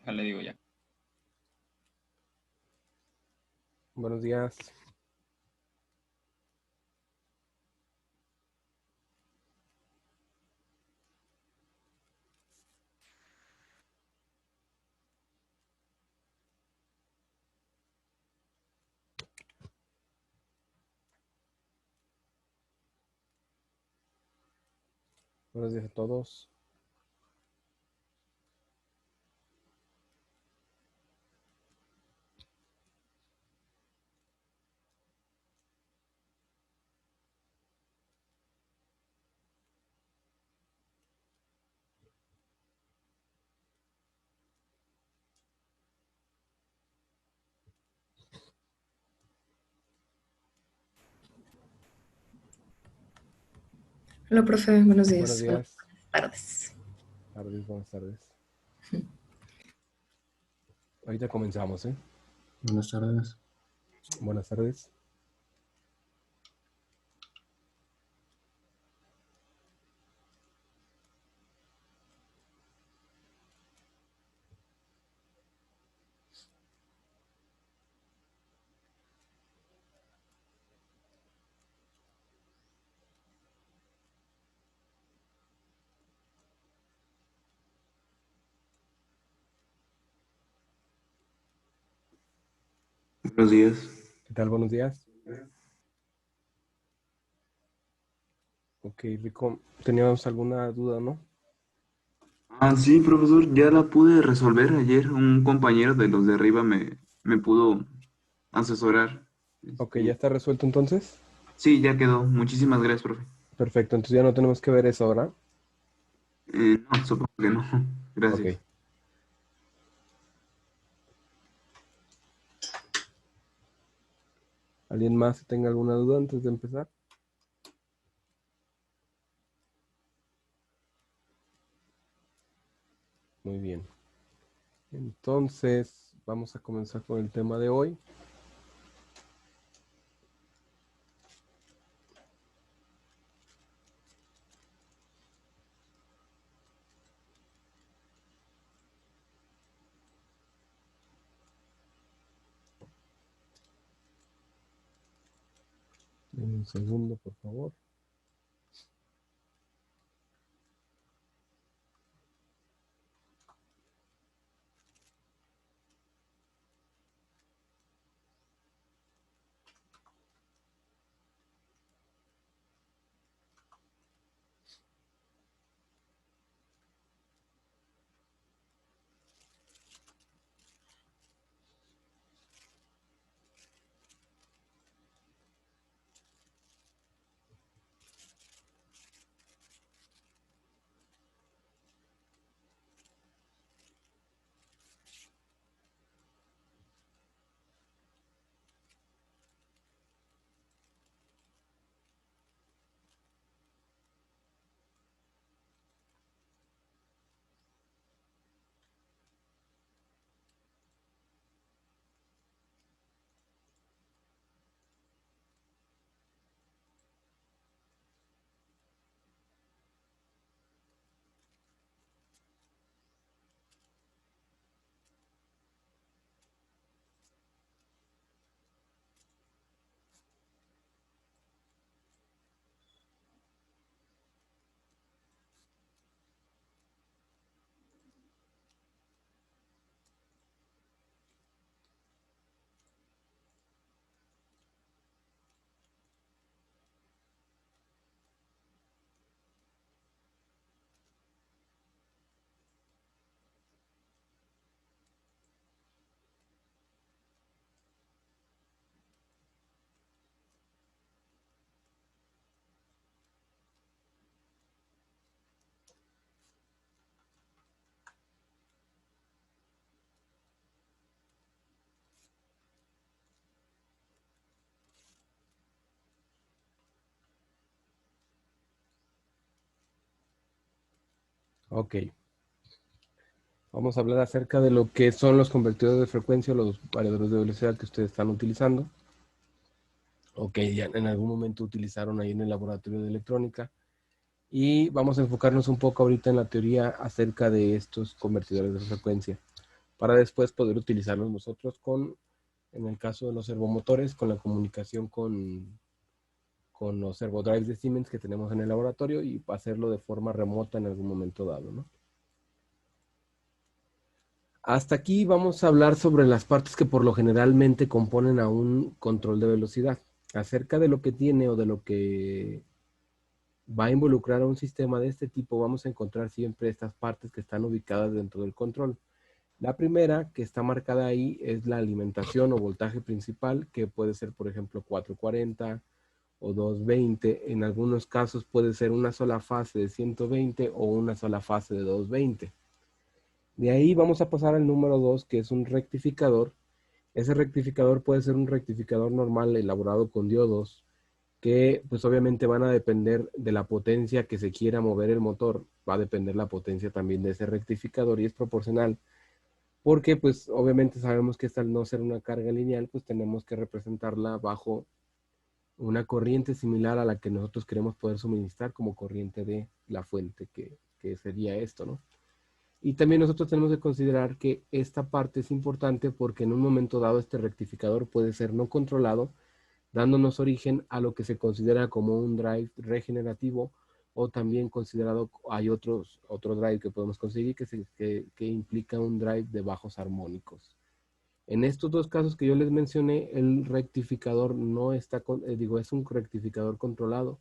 Ya le digo ya. Buenos días. Buenos días a todos. Hola, profe. Buenos Buenos días. Buenas días. tardes. Buenas tardes. Ahorita comenzamos, ¿eh? Buenas tardes. Buenas tardes. Buenos días. ¿Qué tal? Buenos días. Ok, Rico, teníamos alguna duda, ¿no? Sí, profesor, ya la pude resolver ayer. Un compañero de los de arriba me pudo asesorar. Ok, ¿ya está resuelto entonces? Sí, ya quedó. Muchísimas gracias, profe. Perfecto, entonces ya no tenemos que ver eso ahora. No, supongo que no. Ok. Gracias. ¿Alguien más que tenga alguna duda antes de empezar? Muy bien. Entonces, vamos a comenzar con el tema de hoy. Denme un segundo, por favor. Ok. Vamos a hablar acerca de lo que son los convertidores de frecuencia, los variadores de velocidad que ustedes están utilizando, o que ya en algún momento utilizaron ahí en el laboratorio de electrónica. Y vamos a enfocarnos un poco ahorita en la teoría acerca de estos convertidores de frecuencia. para después poder utilizarlos nosotros en el caso de los servomotores, con la comunicación con los servodrives de Siemens que tenemos en el laboratorio y hacerlo de forma remota en algún momento dado, ¿no? Hasta aquí vamos a hablar sobre las partes que por lo generalmente componen a un control de velocidad. Acerca de lo que tiene o de lo que va a involucrar a un sistema de este tipo, vamos a encontrar siempre estas partes que están ubicadas dentro del control. La primera que está marcada ahí es la alimentación o voltaje principal, que puede ser, por ejemplo, 440 o 220. En algunos casos puede ser una sola fase de 120 o una sola fase de 220. De ahí vamos a pasar al número 2, que es un rectificador. Ese rectificador puede ser un rectificador normal elaborado con diodos, que pues obviamente van a depender de la potencia que se quiera mover el motor. Va a depender la potencia también de ese rectificador y es proporcional. Porque pues obviamente sabemos que esta al no ser una carga lineal, pues tenemos que representarla bajo una corriente similar a la que nosotros queremos poder suministrar como corriente de la fuente, que sería esto, ¿no? Y también nosotros tenemos que considerar que esta parte es importante porque en un momento dado este rectificador puede ser no controlado, dándonos origen a lo que se considera como un drive regenerativo o también considerado, hay otro drive que podemos conseguir que implica un drive de bajos armónicos. En estos dos casos que yo les mencioné, el rectificador no está, es un rectificador controlado,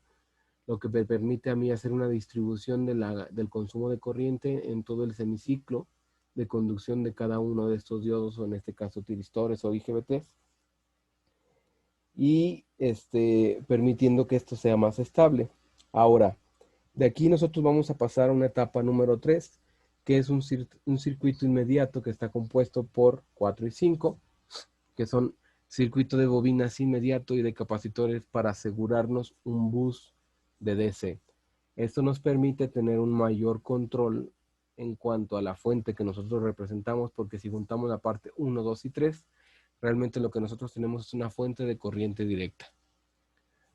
lo que me permite a mí hacer una distribución del consumo de corriente en todo el semiciclo de conducción de cada uno de estos diodos, o en este caso tiristores o IGBTs, y permitiendo que esto sea más estable. Ahora, de aquí nosotros vamos a pasar a una etapa número 3, que es un circuito inmediato que está compuesto por 4 y 5, que son circuito de bobinas inmediato y de capacitores para asegurarnos un bus de DC. Esto nos permite tener un mayor control en cuanto a la fuente que nosotros representamos, porque si juntamos la parte 1, 2 y 3, realmente lo que nosotros tenemos es una fuente de corriente directa.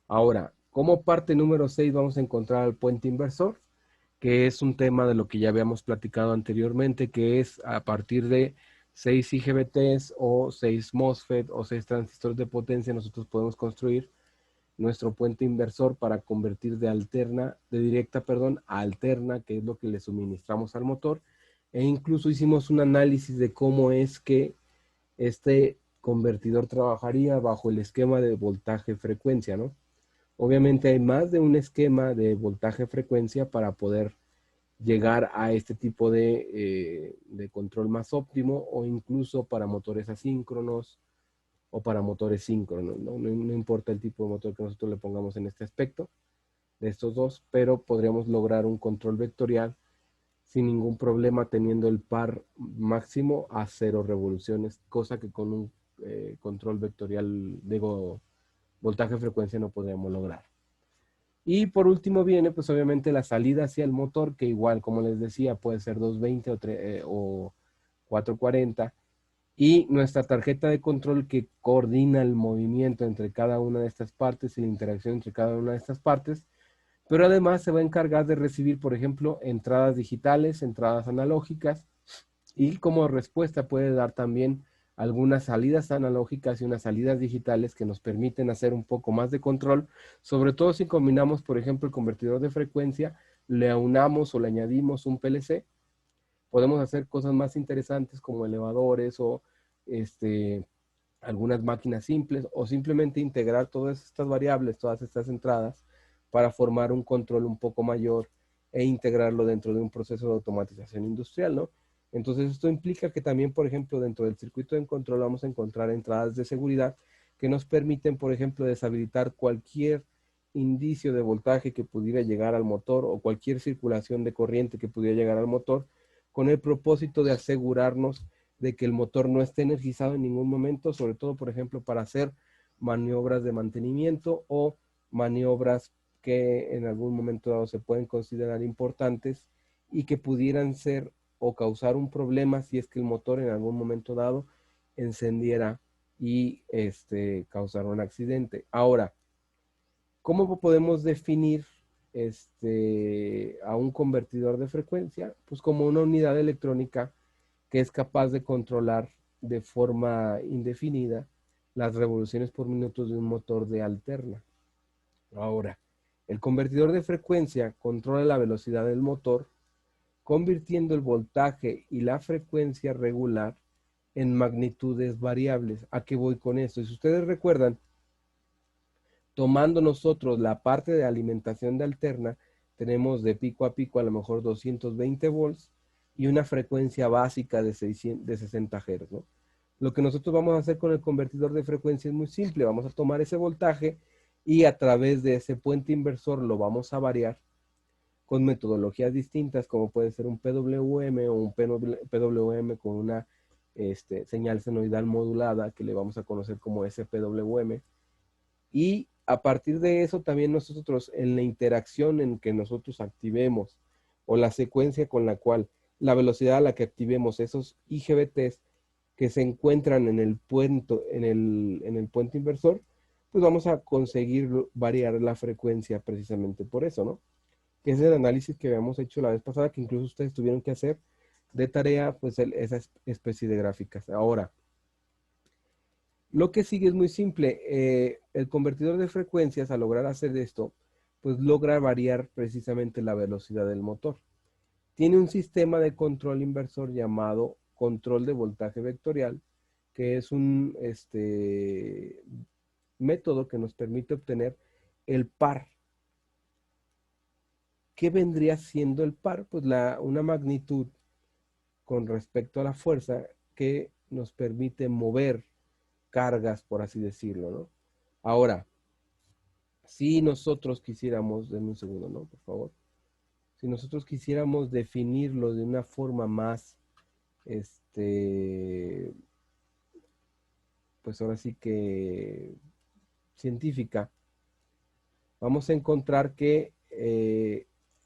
Ahora, como parte número 6 vamos a encontrar el puente inversor, que es un tema de lo que ya habíamos platicado anteriormente, que es a partir de 6 IGBTs o 6 MOSFET o 6 transistores de potencia, nosotros podemos construir nuestro puente inversor para convertir de directa a alterna, que es lo que le suministramos al motor, e incluso hicimos un análisis de cómo es que este convertidor trabajaría bajo el esquema de voltaje-frecuencia, ¿no? Obviamente hay más de un esquema de voltaje-frecuencia para poder llegar a este tipo de control más óptimo, o incluso para motores asíncronos o para motores síncronos, ¿no? No importa el tipo de motor que nosotros le pongamos en este aspecto de estos dos, pero podríamos lograr un control vectorial sin ningún problema, teniendo el par máximo a 0 revoluciones, cosa que con un control vectorial, digo, voltaje-frecuencia no podríamos lograr. Y por último viene, pues obviamente, la salida hacia el motor, que igual, como les decía, puede ser 220 o 440. Y nuestra tarjeta de control que coordina el movimiento entre cada una de estas partes y la interacción entre cada una de estas partes, pero además se va a encargar de recibir, por ejemplo, entradas digitales, entradas analógicas, y como respuesta puede dar también algunas salidas analógicas y unas salidas digitales que nos permiten hacer un poco más de control, sobre todo si combinamos, por ejemplo, el convertidor de frecuencia, le aunamos o le añadimos un PLC, podemos hacer cosas más interesantes como elevadores o algunas máquinas simples, o simplemente integrar todas estas variables, todas estas entradas, para formar un control un poco mayor e integrarlo dentro de un proceso de automatización industrial, ¿no? Entonces esto implica que también, por ejemplo, dentro del circuito de control vamos a encontrar entradas de seguridad que nos permiten, por ejemplo, deshabilitar cualquier indicio de voltaje que pudiera llegar al motor o cualquier circulación de corriente que pudiera llegar al motor, con el propósito de asegurarnos de que el motor no esté energizado en ningún momento, sobre todo, por ejemplo, para hacer maniobras de mantenimiento o maniobras que en algún momento dado se pueden considerar importantes y que pudieran ser o causar un problema si es que el motor en algún momento dado encendiera y causara un accidente. Ahora, ¿cómo podemos definir a un convertidor de frecuencia? Pues como una unidad electrónica que es capaz de controlar de forma indefinida las revoluciones por minuto de un motor de alterna. Ahora, el convertidor de frecuencia controla la velocidad del motor, convirtiendo el voltaje y la frecuencia regular en magnitudes variables. ¿A qué voy con esto? Si ustedes recuerdan, tomando nosotros la parte de alimentación de alterna, tenemos de pico a pico a lo mejor 220 volts y una frecuencia básica de 60 Hz, ¿no? Lo que nosotros vamos a hacer con el convertidor de frecuencia es muy simple. Vamos a tomar ese voltaje y a través de ese puente inversor lo vamos a variar con metodologías distintas, como puede ser un PWM o un PWM con una señal senoidal modulada, que le vamos a conocer como SPWM. Y a partir de eso también nosotros, en la interacción en que nosotros activemos o la secuencia con la cual, la velocidad a la que activemos esos IGBTs que se encuentran en el puente inversor, pues vamos a conseguir variar la frecuencia precisamente por eso, ¿no? Que es el análisis que habíamos hecho la vez pasada, que incluso ustedes tuvieron que hacer de tarea, pues esa especie de gráficas. Ahora, lo que sigue es muy simple. El convertidor de frecuencias, al lograr hacer esto, pues logra variar precisamente la velocidad del motor. Tiene un sistema de control inversor llamado control de voltaje vectorial, que es un método que nos permite obtener el par. ¿Qué vendría siendo el par? Pues una magnitud con respecto a la fuerza que nos permite mover cargas, por así decirlo, ¿no? Ahora, si nosotros quisiéramos, denme un segundo, ¿no? Por favor. Si nosotros quisiéramos definirlo de una forma más, pues ahora sí que científica, vamos a encontrar que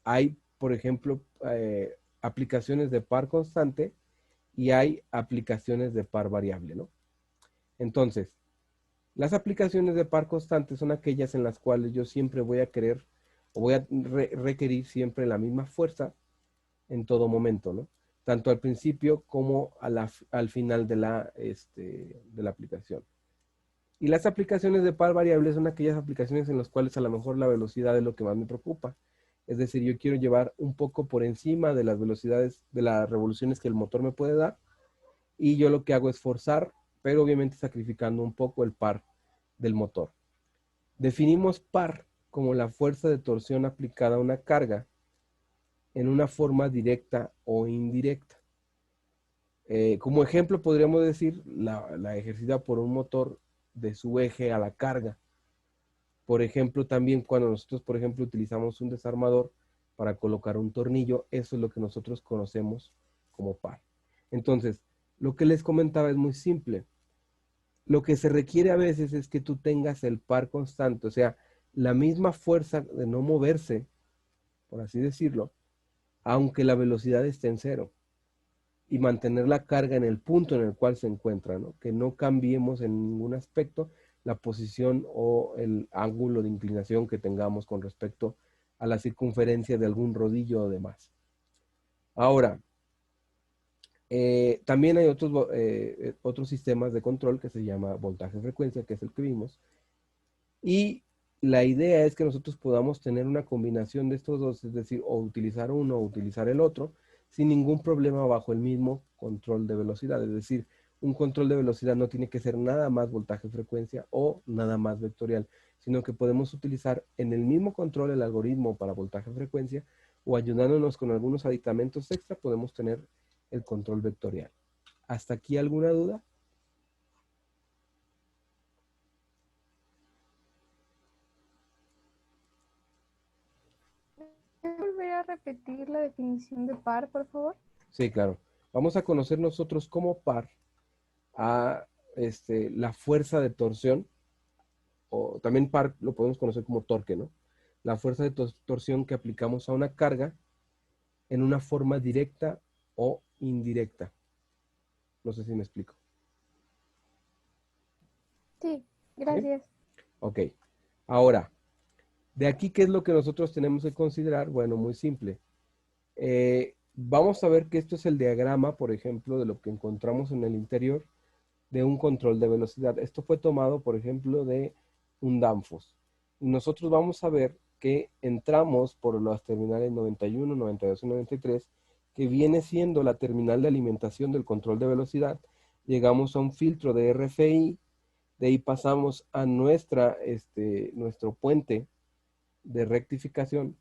hay, por ejemplo, aplicaciones de par constante y hay aplicaciones de par variable, ¿no? Entonces, las aplicaciones de par constante son aquellas en las cuales yo siempre voy a querer o voy a requerir siempre la misma fuerza en todo momento, ¿no? Tanto al principio como al final de la aplicación. Y las aplicaciones de par variable son aquellas aplicaciones en las cuales a lo mejor la velocidad es lo que más me preocupa. Es decir, yo quiero llevar un poco por encima de las velocidades, de las revoluciones que el motor me puede dar, y yo lo que hago es forzar, pero obviamente sacrificando un poco el par del motor. Definimos par como la fuerza de torsión aplicada a una carga en una forma directa o indirecta. Como ejemplo podríamos decir la ejercida por un motor de su eje a la carga. Por ejemplo, también cuando nosotros, por ejemplo, utilizamos un desarmador para colocar un tornillo, eso es lo que nosotros conocemos como par. Entonces, lo que les comentaba es muy simple. Lo que se requiere a veces es que tú tengas el par constante, o sea, la misma fuerza de no moverse, por así decirlo, aunque la velocidad esté en cero, y mantener la carga en el punto en el cual se encuentra, ¿no? Que no cambiemos en ningún aspecto la posición o el ángulo de inclinación que tengamos con respecto a la circunferencia de algún rodillo o demás. Ahora, también hay otros sistemas de control que se llama voltaje-frecuencia, que es el que vimos. Y la idea es que nosotros podamos tener una combinación de estos dos, es decir, o utilizar uno o utilizar el otro, sin ningún problema bajo el mismo control de velocidad. Es decir, un control de velocidad no tiene que ser nada más voltaje-frecuencia o nada más vectorial, sino que podemos utilizar en el mismo control el algoritmo para voltaje-frecuencia, o ayudándonos con algunos aditamentos extra podemos tener el control vectorial. ¿Hasta aquí alguna duda? ¿Puedes volver a repetir la definición de par, por favor? Sí, claro. Vamos a conocer nosotros como par a la fuerza de torsión, o también par lo podemos conocer como torque, ¿no? La fuerza de torsión que aplicamos a una carga en una forma directa o indirecta. No sé si me explico. Sí, gracias. Ok. Ahora, de aquí, ¿qué es lo que nosotros tenemos que considerar? Bueno, muy simple. vamos a ver que esto es el diagrama, por ejemplo, de lo que encontramos en el interior de un control de velocidad. Esto fue tomado, por ejemplo, de un Danfoss. Y nosotros vamos a ver que entramos por las terminales 91, 92 y 93, que viene siendo la terminal de alimentación del control de velocidad. Llegamos a un filtro de RFI, de ahí pasamos a nuestro puente de rectificación,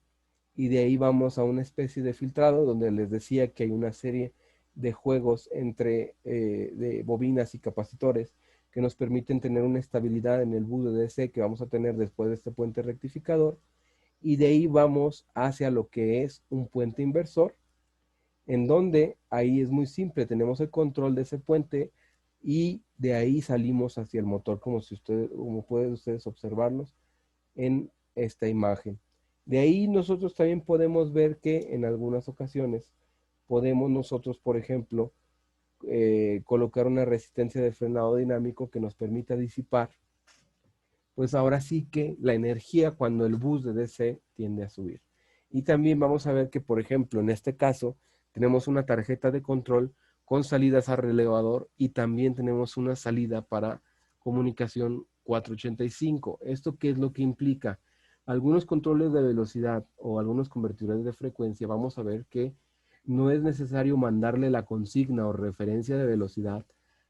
y de ahí vamos a una especie de filtrado donde les decía que hay una serie de juegos entre de bobinas y capacitores que nos permiten tener una estabilidad en el bus de DC que vamos a tener después de este puente rectificador, y de ahí vamos hacia lo que es un puente inversor, en donde ahí es muy simple, tenemos el control de ese puente y de ahí salimos hacia el motor, como pueden ustedes observarlos en esta imagen. De ahí nosotros también podemos ver que en algunas ocasiones podemos nosotros, por ejemplo, colocar una resistencia de frenado dinámico que nos permita disipar, pues ahora sí que la energía cuando el bus de DC tiende a subir. Y también vamos a ver que, por ejemplo, en este caso, tenemos una tarjeta de control con salidas a relevador y también tenemos una salida para comunicación 485. ¿Esto qué es lo que implica? Algunos controles de velocidad o algunos convertidores de frecuencia, vamos a ver que no es necesario mandarle la consigna o referencia de velocidad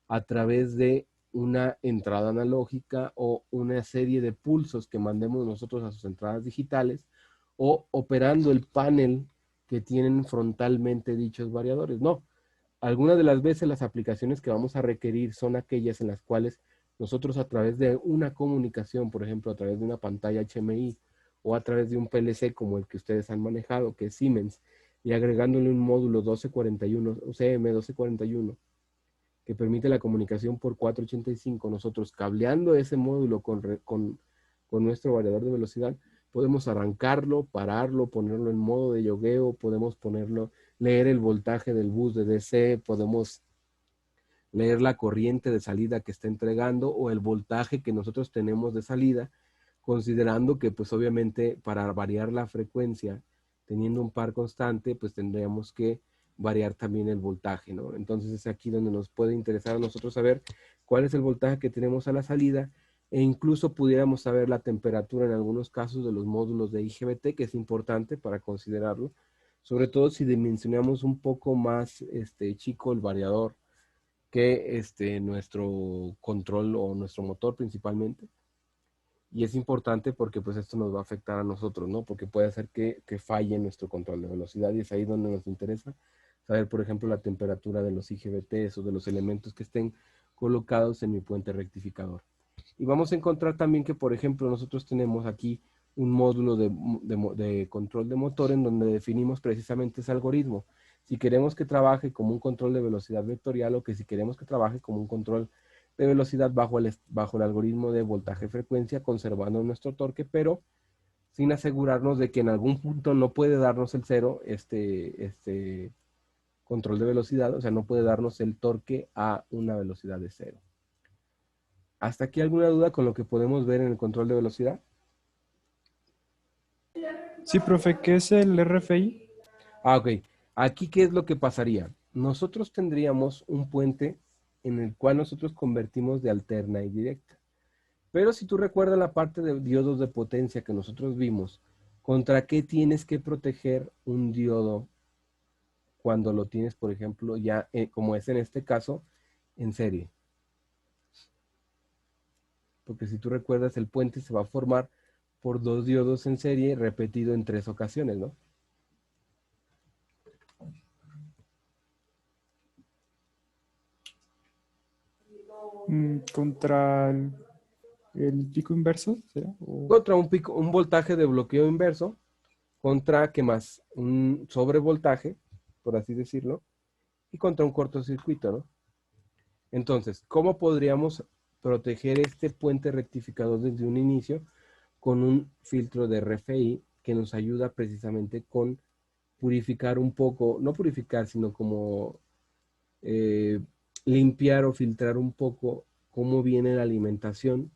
a través de una entrada analógica o una serie de pulsos que mandemos nosotros a sus entradas digitales, o operando el panel que tienen frontalmente dichos variadores. No, algunas de las veces las aplicaciones que vamos a requerir son aquellas en las cuales nosotros a través de una comunicación, por ejemplo, a través de una pantalla HMI o a través de un PLC como el que ustedes han manejado, que es Siemens, y agregándole un módulo 1241, CM1241, que permite la comunicación por 485, nosotros cableando ese módulo con nuestro variador de velocidad, podemos arrancarlo, pararlo, ponerlo en modo de yogueo, podemos leer el voltaje del bus de DC, podemos leer la corriente de salida que está entregando o el voltaje que nosotros tenemos de salida, considerando que pues obviamente para variar la frecuencia, teniendo un par constante, pues tendríamos que variar también el voltaje, ¿no? Entonces es aquí donde nos puede interesar a nosotros saber cuál es el voltaje que tenemos a la salida, e incluso pudiéramos saber la temperatura en algunos casos de los módulos de IGBT, que es importante para considerarlo, sobre todo si dimensionamos un poco más chico el variador que nuestro control o nuestro motor principalmente. Y es importante porque pues esto nos va a afectar a nosotros, ¿no? Porque puede hacer que falle nuestro control de velocidad, y es ahí donde nos interesa saber, por ejemplo, la temperatura de los IGBTs o de los elementos que estén colocados en mi puente rectificador. Y vamos a encontrar también que, por ejemplo, nosotros tenemos aquí un módulo de control de motor en donde definimos precisamente ese algoritmo. Si queremos que trabaje como un control de velocidad vectorial, o que si queremos que trabaje como un control de velocidad bajo el algoritmo de voltaje-frecuencia, conservando nuestro torque, pero sin asegurarnos de que en algún punto no puede darnos el cero este control de velocidad, o sea, no puede darnos el torque a una velocidad de cero. ¿Hasta aquí alguna duda con lo que podemos ver en el control de velocidad? Sí, profe, ¿qué es el RFI? Ok. Aquí, ¿qué es lo que pasaría? Nosotros tendríamos un puente en el cual nosotros convertimos de alterna y directa. Pero si tú recuerdas la parte de diodos de potencia que nosotros vimos, ¿contra qué tienes que proteger un diodo cuando lo tienes, por ejemplo, ya, como es en este caso, en serie? Porque si tú recuerdas, el puente se va a formar por dos diodos en serie repetido en 3 ocasiones, ¿no? Contra el pico inverso, ¿será? Contra un voltaje de bloqueo inverso, contra, ¿qué más? Un sobrevoltaje, por así decirlo, y contra un cortocircuito, ¿no? Entonces, ¿cómo podríamos proteger este puente rectificador desde un inicio? Con un filtro de RFI que nos ayuda precisamente con purificar un poco, no purificar, sino como limpiar o filtrar un poco cómo viene la alimentación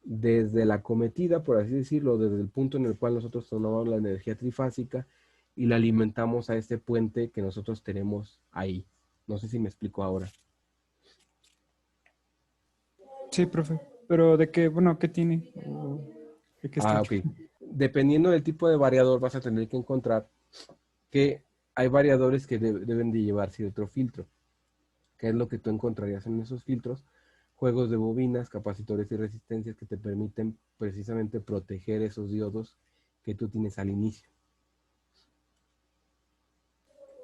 desde la cometida, por así decirlo, desde el punto en el cual nosotros tomamos la energía trifásica, y la alimentamos a este puente que nosotros tenemos ahí. No sé si me explico ahora. Sí, profe. Pero de qué, bueno, ¿qué tiene? ¿O de qué está Ah, hecho? ok. Dependiendo del tipo de variador, vas a tener que encontrar que hay variadores que deben de llevar cierto filtro. ¿Qué es lo que tú encontrarías en esos filtros? Juegos de bobinas, capacitores y resistencias que te permiten precisamente proteger esos diodos que tú tienes al inicio.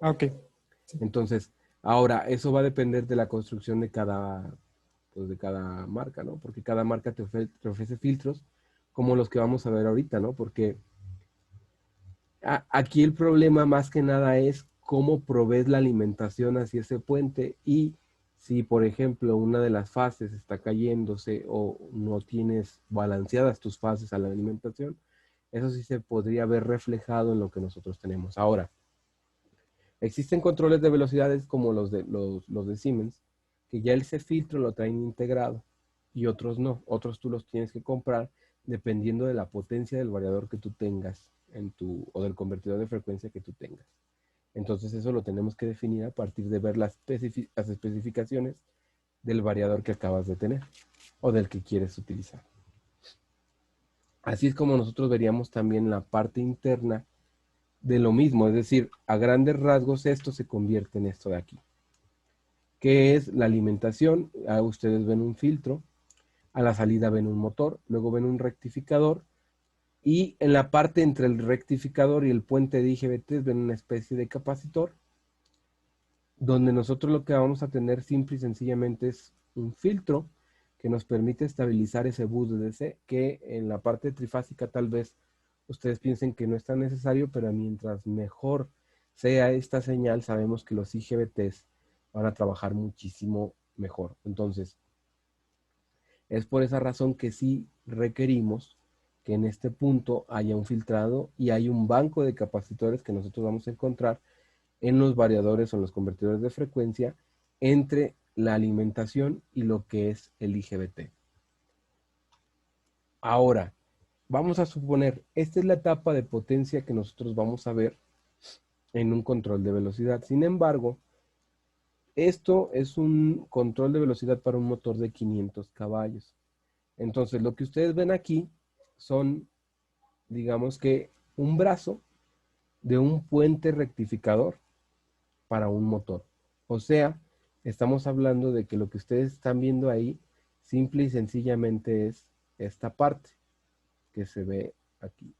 Ah, ok. Entonces, ahora, eso va a depender de la construcción pues de cada marca, ¿no? Porque cada marca te ofrece filtros como los que vamos a ver ahorita, ¿no? Porque aquí el problema más que nada es cómo provees la alimentación hacia ese puente y si, por ejemplo, una de las fases está cayéndose o no tienes balanceadas tus fases a la alimentación, eso sí se podría ver reflejado en lo que nosotros tenemos. Ahora, existen controles de velocidades como los de Siemens, que ya ese filtro lo traen integrado y otros no. Otros tú los tienes que comprar dependiendo de la potencia del variador que tú tengas o del convertidor de frecuencia que tú tengas. Entonces eso lo tenemos que definir a partir de ver las especificaciones del variador que acabas de tener o del que quieres utilizar. Así es como nosotros veríamos también la parte interna de lo mismo, es decir, a grandes rasgos esto se convierte en esto de aquí, que es la alimentación. Ustedes ven un filtro, a la salida ven un motor, luego ven un rectificador y en la parte entre el rectificador y el puente de IGBT ven una especie de capacitor donde nosotros lo que vamos a tener simple y sencillamente es un filtro que nos permite estabilizar ese bus de DC, que en la parte trifásica tal vez ustedes piensen que no es tan necesario, pero mientras mejor sea esta señal, sabemos que los IGBTs van a trabajar muchísimo mejor. Entonces, es por esa razón que sí requerimos que en este punto haya un filtrado y hay un banco de capacitores que nosotros vamos a encontrar en los variadores o en los convertidores de frecuencia entre la alimentación y lo que es el IGBT. Ahora, vamos a suponer, esta es la etapa de potencia que nosotros vamos a ver en un control de velocidad. Sin embargo, esto es un control de velocidad para un motor de 500 caballos. Entonces, lo que ustedes ven aquí son, digamos que, un brazo de un puente rectificador para un motor. O sea, estamos hablando de que lo que ustedes están viendo ahí simple y sencillamente es esta parte que se ve aquí.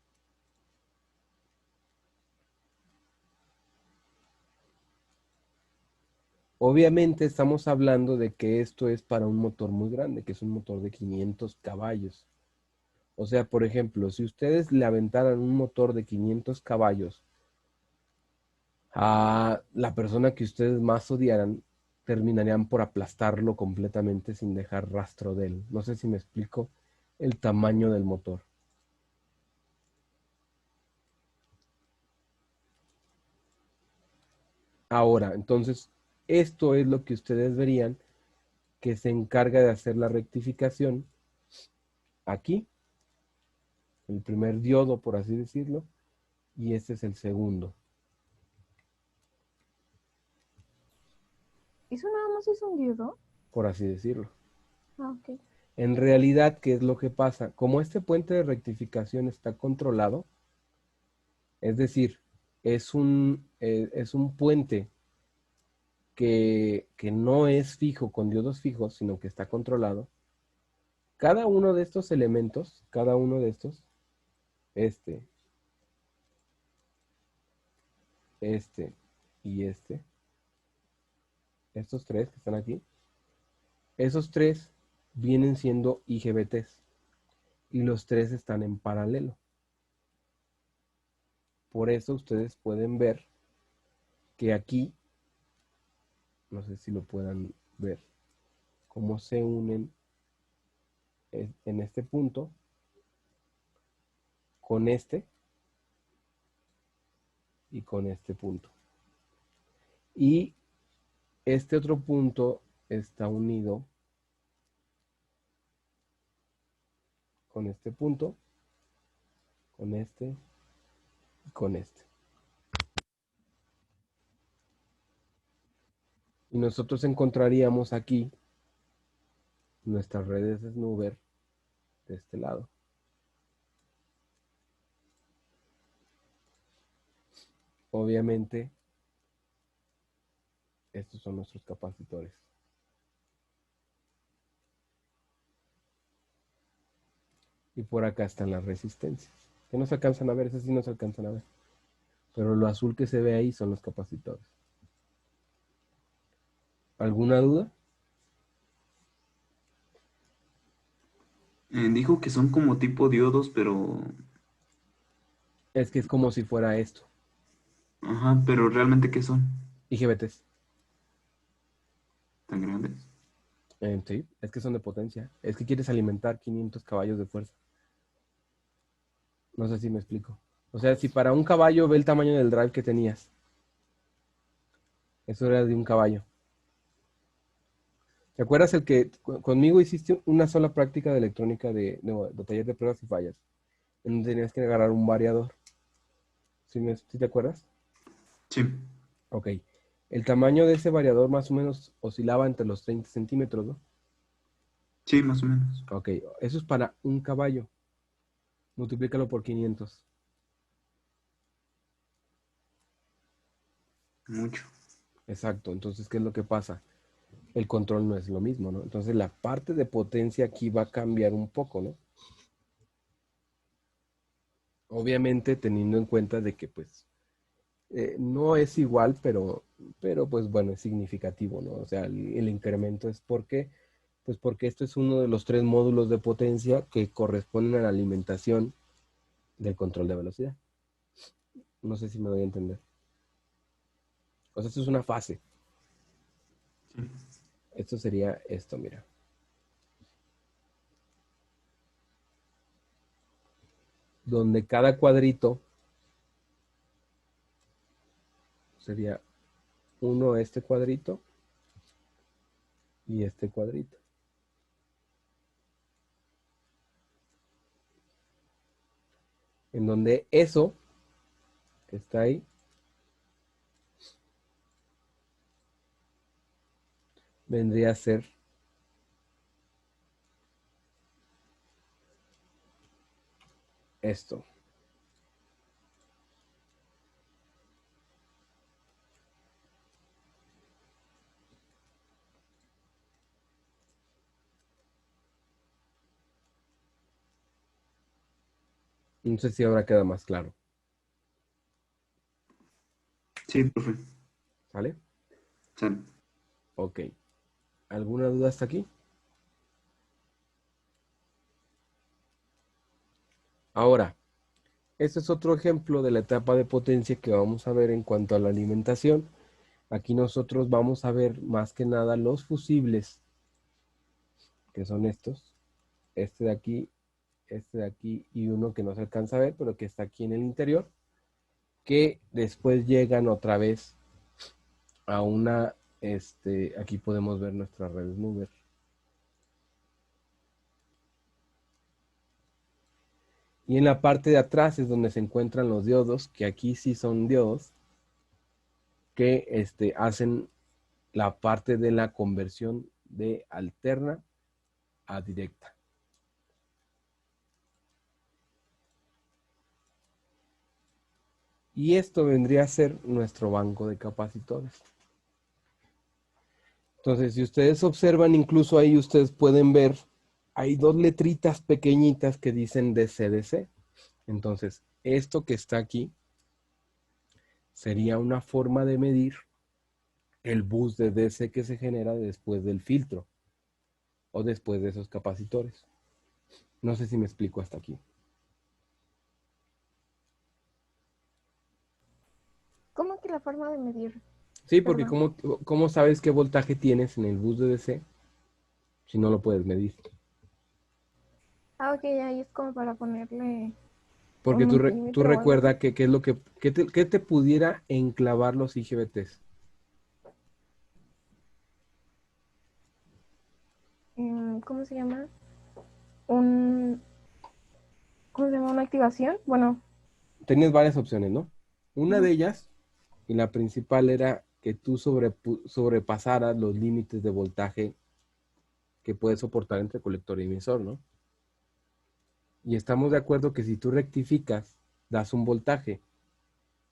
Obviamente estamos hablando de que esto es para un motor muy grande, que es un motor de 500 caballos. O sea, por ejemplo, si ustedes le aventaran un motor de 500 caballos a la persona que ustedes más odiaran, terminarían por aplastarlo completamente sin dejar rastro de él. No sé si me explico el tamaño del motor. Ahora, entonces, esto es lo que ustedes verían que se encarga de hacer la rectificación aquí, el primer diodo, por así decirlo, y este es el segundo. ¿Eso nada más es un diodo? Por así decirlo. Ah, ok. En realidad, ¿qué es lo que pasa? Como este puente de rectificación está controlado, es decir, es un puente que no es fijo con diodos fijos, sino que está controlado. Cada uno de estos elementos, cada uno de estos, este, este y este, estos tres que están aquí, esos tres vienen siendo IGBTs y los tres están en paralelo. Por eso ustedes pueden ver que aquí, no sé si lo puedan ver, cómo se unen en este punto con este y con este punto. Y este otro punto está unido con este punto, con este y con este. Y nosotros encontraríamos aquí nuestras redes de Snoover de este lado. Obviamente, estos son nuestros capacitores. Y por acá están las resistencias. Que no se alcanzan a ver, esas sí no se alcanzan a ver. Pero lo azul que se ve ahí son los capacitores. ¿Alguna duda? Dijo que son como tipo diodos, pero... Es que es como si fuera esto. Ajá, pero realmente ¿qué son? IGBTs. ¿Tan grandes? Sí, es que son de potencia. Es que quieres alimentar 500 caballos de fuerza. No sé si me explico. O sea, si para un caballo ve el tamaño del drive que tenías. Eso era de un caballo. ¿Te acuerdas el que conmigo hiciste una sola práctica de electrónica de taller de pruebas y fallas? En donde tenías que agarrar un variador. ¿Sí te acuerdas? Sí, Ok. El tamaño de ese variador más o menos oscilaba entre los 30 centímetros, ¿no? sí, más o menos. Ok. Eso es para un caballo. Multiplícalo por 500. Mucho. Exacto. Entonces, ¿qué es lo que pasa? El control no es lo mismo, ¿no? Entonces, la parte de potencia aquí va a cambiar un poco, ¿no? Obviamente teniendo en cuenta de que, pues, no es igual, pero pues bueno, es significativo, ¿no? O sea, el incremento es porque, pues porque esto es uno de los 3 módulos de potencia que corresponden a la alimentación del control de velocidad. No sé si me doy a entender. O sea, esto es una fase. Sí. Esto sería esto, mira. Donde cada cuadrito sería uno este cuadrito y este cuadrito. En donde eso que está ahí vendría a ser esto. No sé si ahora queda más claro. Sí, profe. ¿Sale? Sale. Ok. ¿Alguna duda hasta aquí? Ahora, este es otro ejemplo de la etapa de potencia que vamos a ver en cuanto a la alimentación. Aquí nosotros vamos a ver más que nada los fusibles, que son estos. Este de aquí y uno que no se alcanza a ver, pero que está aquí en el interior, que después llegan otra vez a una, aquí podemos ver nuestra red mover. Y en la parte de atrás es donde se encuentran los diodos, que aquí sí son diodos, que hacen la parte de la conversión de alterna a directa. Y esto vendría a ser nuestro banco de capacitores. Entonces, si ustedes observan, incluso ahí ustedes pueden ver, hay 2 letritas pequeñitas que dicen DC-DC. Entonces, esto que está aquí sería una forma de medir el bus de DC que se genera después del filtro o después de esos capacitores. No sé si me explico hasta aquí. ¿Cómo que la forma de medir? Sí, porque Perdón. ¿cómo sabes qué voltaje tienes en el bus de DC si no lo puedes medir? Ah, ok, ahí es como para ponerle Porque un tú multímetro o algo así. recuerda que es lo que te pudiera enclavar los IGBTs. ¿Cómo se llama? Un, ¿Cómo se llama? Una activación. Bueno, Tenías varias opciones, ¿no? Una ujú, de ellas, y la principal era que tú sobrepasaras los límites de voltaje que puede soportar entre colector y emisor, ¿no? Y estamos de acuerdo que si tú rectificas, das un voltaje.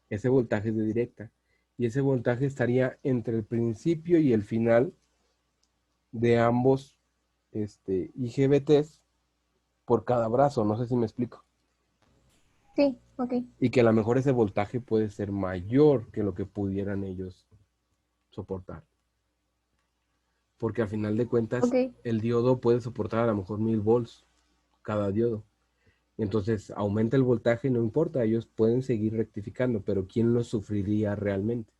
Ese voltaje es de directa. Y ese voltaje estaría entre el principio y el final de ambos IGBTs por cada brazo. No sé si me explico. Sí, ok. Y que a lo mejor ese voltaje puede ser mayor que lo que pudieran ellos soportar. Porque al final de cuentas, Ok. el diodo puede soportar a lo mejor 1000 volts cada diodo. Entonces aumenta el voltaje, no importa, ellos pueden seguir rectificando, pero ¿quién lo sufriría realmente?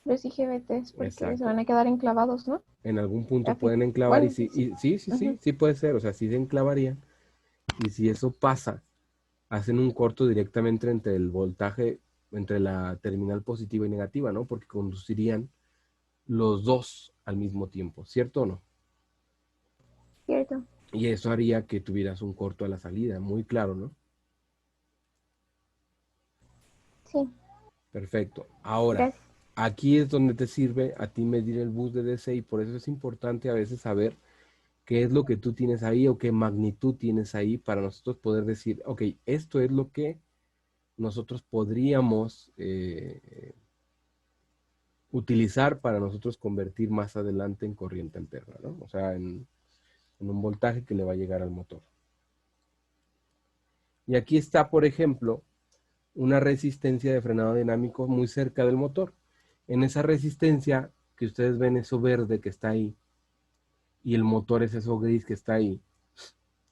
Los IGBTs, porque se Exacto. van a quedar enclavados, ¿no? En algún punto A fin- pueden enclavar Bueno, sí, sí. Ujú. sí puede ser, o sea, sí se enclavarían. Y si eso pasa, hacen un corto directamente entre el voltaje, entre la terminal positiva y negativa, ¿no? Porque conducirían los dos al mismo tiempo, ¿cierto o no? Cierto. Y eso haría que tuvieras un corto a la salida, muy claro, ¿no? Sí, Perfecto. Ahora, gracias. aquí es donde te sirve a ti medir el bus de DC y por eso es importante a veces saber qué es lo que tú tienes ahí o qué magnitud tienes ahí para nosotros poder decir, ok, esto es lo que nosotros podríamos utilizar para nosotros convertir más adelante en corriente alterna, ¿no? O sea, en un voltaje que le va a llegar al motor. Y aquí está, por ejemplo, una resistencia de frenado dinámico muy cerca del motor. En esa resistencia que ustedes ven, eso verde que está ahí, y el motor es eso gris que está ahí,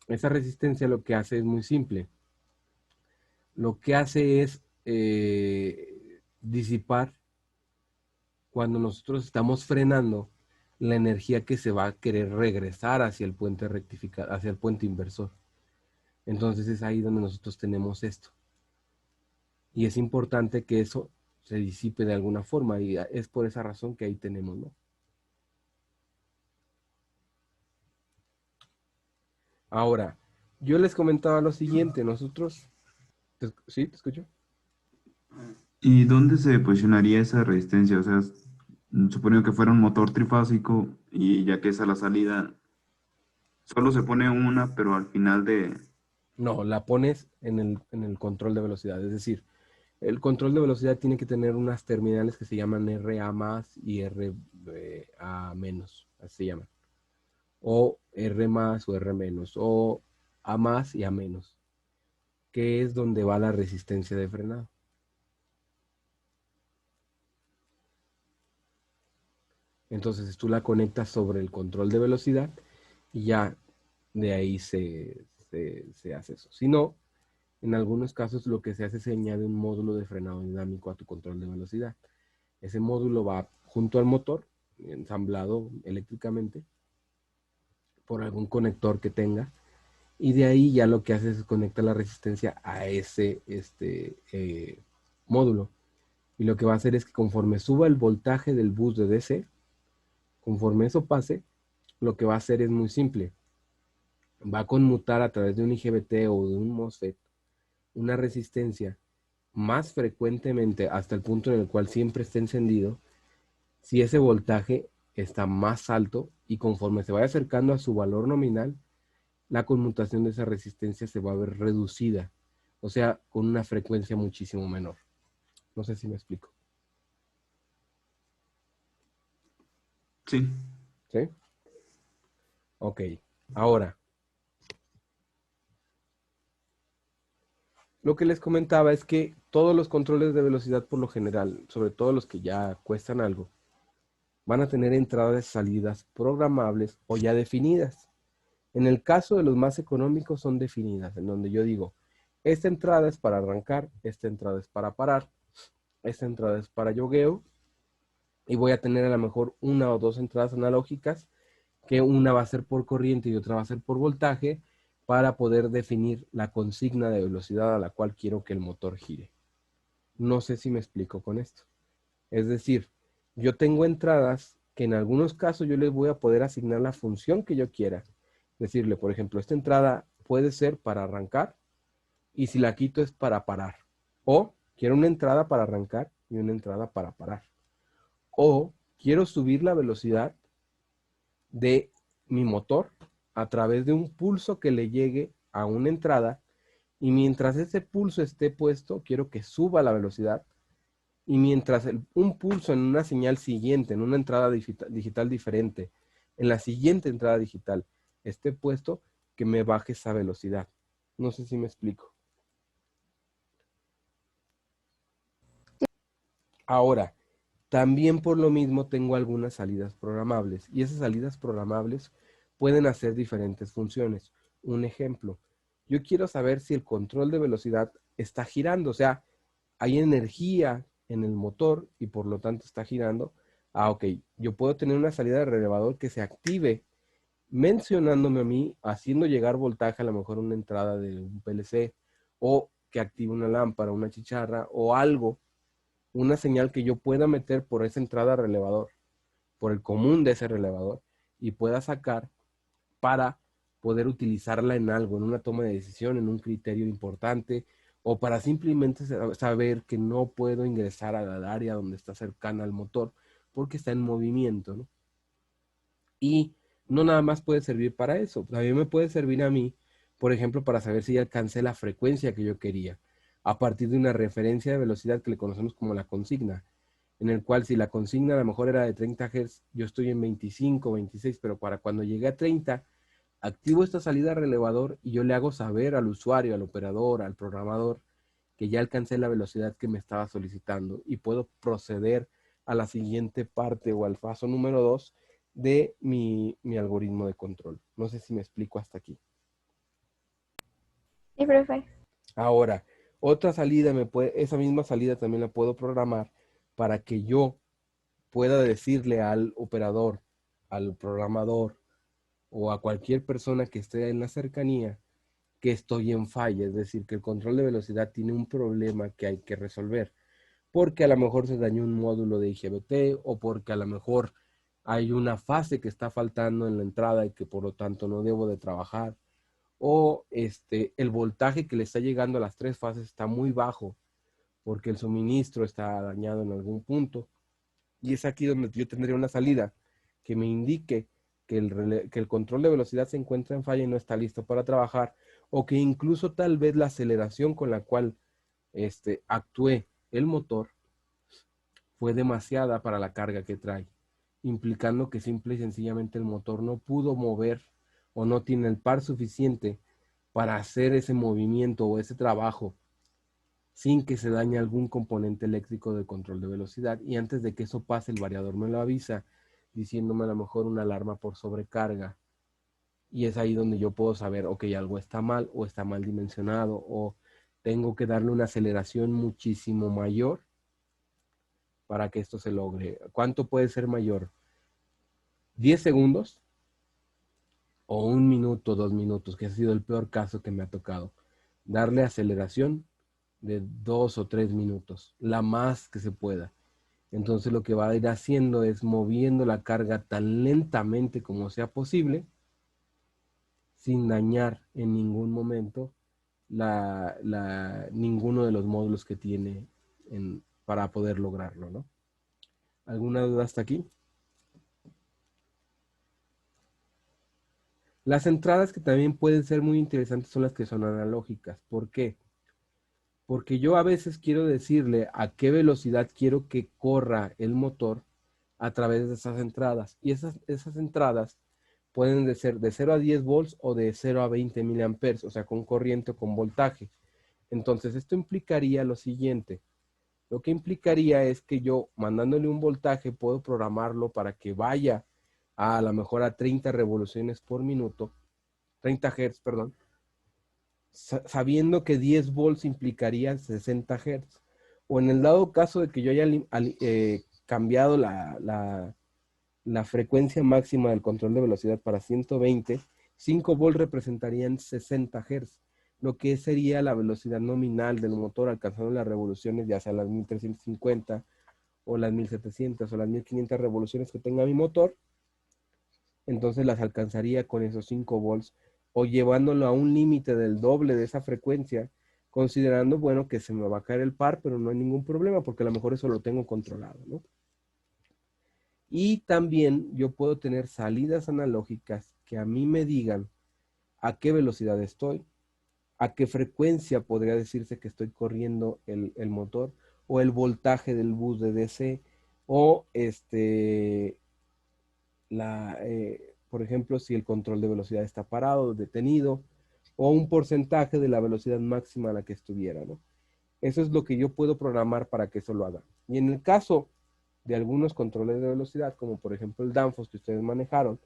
esa resistencia lo que hace es muy simple. Lo que hace es disipar cuando nosotros estamos frenando la energía que se va a querer regresar hacia el puente rectificador, hacia el puente inversor. Entonces es ahí donde nosotros tenemos esto. Y es importante que eso se disipe de alguna forma y es por esa razón que ahí tenemos, ¿no? Ahora, yo les comentaba lo siguiente, nosotros, ¿sí? ¿Te escucho? ¿Y dónde se posicionaría esa resistencia? O sea, suponiendo que fuera un motor trifásico y ya que es a la salida, solo se pone una, pero al final de... No, la pones en el control de velocidad, es decir, el control de velocidad tiene que tener unas terminales que se llaman RA más y RA menos, así se llaman. O R más o R menos, o A más y A menos, que es donde va la resistencia de frenado. Entonces tú la conectas sobre el control de velocidad y ya de ahí se hace eso. Si no, en algunos casos lo que se hace es añade un módulo de frenado dinámico a tu control de velocidad. Ese módulo va junto al motor, ensamblado eléctricamente por algún conector que tenga, y de ahí ya lo que hace es conectar la resistencia a ese módulo. Y lo que va a hacer es que conforme suba el voltaje del bus de DC, conforme eso pase, lo que va a hacer es muy simple. Va a conmutar a través de un IGBT o de un MOSFET una resistencia más frecuentemente hasta el punto en el cual siempre esté encendido si ese voltaje está más alto y conforme se vaya acercando a su valor nominal, la conmutación de esa resistencia se va a ver reducida, o sea, con una frecuencia muchísimo menor. No sé si me explico. Sí, ¿Sí? Ok. Ahora, lo que les comentaba es que todos los controles de velocidad por lo general, sobre todo los que ya cuestan algo, van a tener entradas y salidas programables o ya definidas. En el caso de los más económicos son definidas, en donde yo digo, esta entrada es para arrancar, esta entrada es para parar, esta entrada es para yogueo, y voy a tener a lo mejor una o dos entradas analógicas, que una va a ser por corriente y otra va a ser por voltaje, para poder definir la consigna de velocidad a la cual quiero que el motor gire. No sé si me explico con esto. Es decir, yo tengo entradas que en algunos casos yo les voy a poder asignar la función que yo quiera. Decirle, por ejemplo, esta entrada puede ser para arrancar y si la quito es para parar. O quiero una entrada para arrancar y una entrada para parar. O quiero subir la velocidad de mi motor a través de un pulso que le llegue a una entrada, y mientras ese pulso esté puesto, quiero que suba la velocidad, y mientras un pulso en una señal siguiente, en una entrada digital diferente, en la siguiente entrada digital esté puesto, que me baje esa velocidad. No sé si me explico. Ahora, también por lo mismo tengo algunas salidas programables, y esas salidas programables pueden hacer diferentes funciones. Un ejemplo, yo quiero saber si el control de velocidad está girando, o sea, hay energía en el motor y por lo tanto está girando. Ok, yo puedo tener una salida de relevador que se active mencionándome a mí, haciendo llegar voltaje a lo mejor a una entrada de un PLC, o que active una lámpara, una chicharra o algo, una señal que yo pueda meter por esa entrada relevador, por el común de ese relevador, y pueda sacar para poder utilizarla en algo, en una toma de decisión, en un criterio importante, o para simplemente saber que no puedo ingresar al área donde está cercana al motor porque está en movimiento, ¿no? Y no nada más puede servir para eso, también me puede servir a mí, por ejemplo, para saber si ya alcancé la frecuencia que yo quería, a partir de una referencia de velocidad que le conocemos como la consigna, en el cual si la consigna a lo mejor era de 30 Hz, yo estoy en 25, 26, pero para cuando llegue a 30, activo esta salida relevador y yo le hago saber al usuario, al operador, al programador, que ya alcancé la velocidad que me estaba solicitando y puedo proceder a la siguiente parte o al paso número 2 de mi algoritmo de control. No sé si me explico hasta aquí. Sí, profe. Ahora, otra salida, esa misma salida también la puedo programar para que yo pueda decirle al operador, al programador o a cualquier persona que esté en la cercanía que estoy en falla, es decir, que el control de velocidad tiene un problema que hay que resolver, porque a lo mejor se dañó un módulo de IGBT o porque a lo mejor hay una fase que está faltando en la entrada y que por lo tanto no debo de trabajar, o el voltaje que le está llegando a las 3 fases está muy bajo porque el suministro está dañado en algún punto, y es aquí donde yo tendría una salida que me indique que el control de velocidad se encuentra en falla y no está listo para trabajar, o que incluso tal vez la aceleración con la cual actué el motor fue demasiada para la carga que trae, implicando que simple y sencillamente el motor no pudo mover o no tiene el par suficiente para hacer ese movimiento o ese trabajo sin que se dañe algún componente eléctrico del control de velocidad, y antes de que eso pase el variador me lo avisa diciéndome a lo mejor una alarma por sobrecarga, y es ahí donde yo puedo saber, ok, algo está mal o está mal dimensionado o tengo que darle una aceleración muchísimo mayor para que esto se logre. ¿Cuánto puede ser mayor? ¿10 segundos? ¿O 1 minuto, 2 minutos? Que ha sido el peor caso que me ha tocado. Darle aceleración de 2 o 3 minutos, la más que se pueda. Entonces lo que va a ir haciendo es moviendo la carga tan lentamente como sea posible, sin dañar en ningún momento ninguno de los módulos que tiene para poder lograrlo, ¿no? ¿Alguna duda hasta aquí? Las entradas que también pueden ser muy interesantes son las que son analógicas. ¿Por qué? Porque yo a veces quiero decirle a qué velocidad quiero que corra el motor a través de esas entradas. Y esas entradas pueden ser de 0 a 10 volts o de 0 a 20 miliamperes, o sea, con corriente o con voltaje. Entonces, esto implicaría lo siguiente. Lo que implicaría es que yo, mandándole un voltaje, puedo programarlo para que vaya a lo mejor a 30 revoluciones por minuto, 30 Hz, perdón, sabiendo que 10 volts implicaría 60 Hz. O en el dado caso de que yo haya cambiado la frecuencia máxima del control de velocidad para 120, 5 volts representarían 60 Hz, lo que sería la velocidad nominal del motor alcanzando las revoluciones, ya sea las 1350 o las 1700 o las 1500 revoluciones que tenga mi motor. Entonces las alcanzaría con esos 5 volts o llevándolo a un límite del doble de esa frecuencia, considerando, bueno, que se me va a caer el par, pero no hay ningún problema porque a lo mejor eso lo tengo controlado, ¿no? Y también yo puedo tener salidas analógicas que a mí me digan a qué velocidad estoy, a qué frecuencia podría decirse que estoy corriendo el motor, o el voltaje del bus de DC, o por ejemplo, si el control de velocidad está parado, detenido, o un porcentaje de la velocidad máxima a la que estuviera, ¿no? Eso es lo que yo puedo programar para que eso lo haga. Y en el caso de algunos controles de velocidad, como por ejemplo el Danfoss que ustedes manejaron,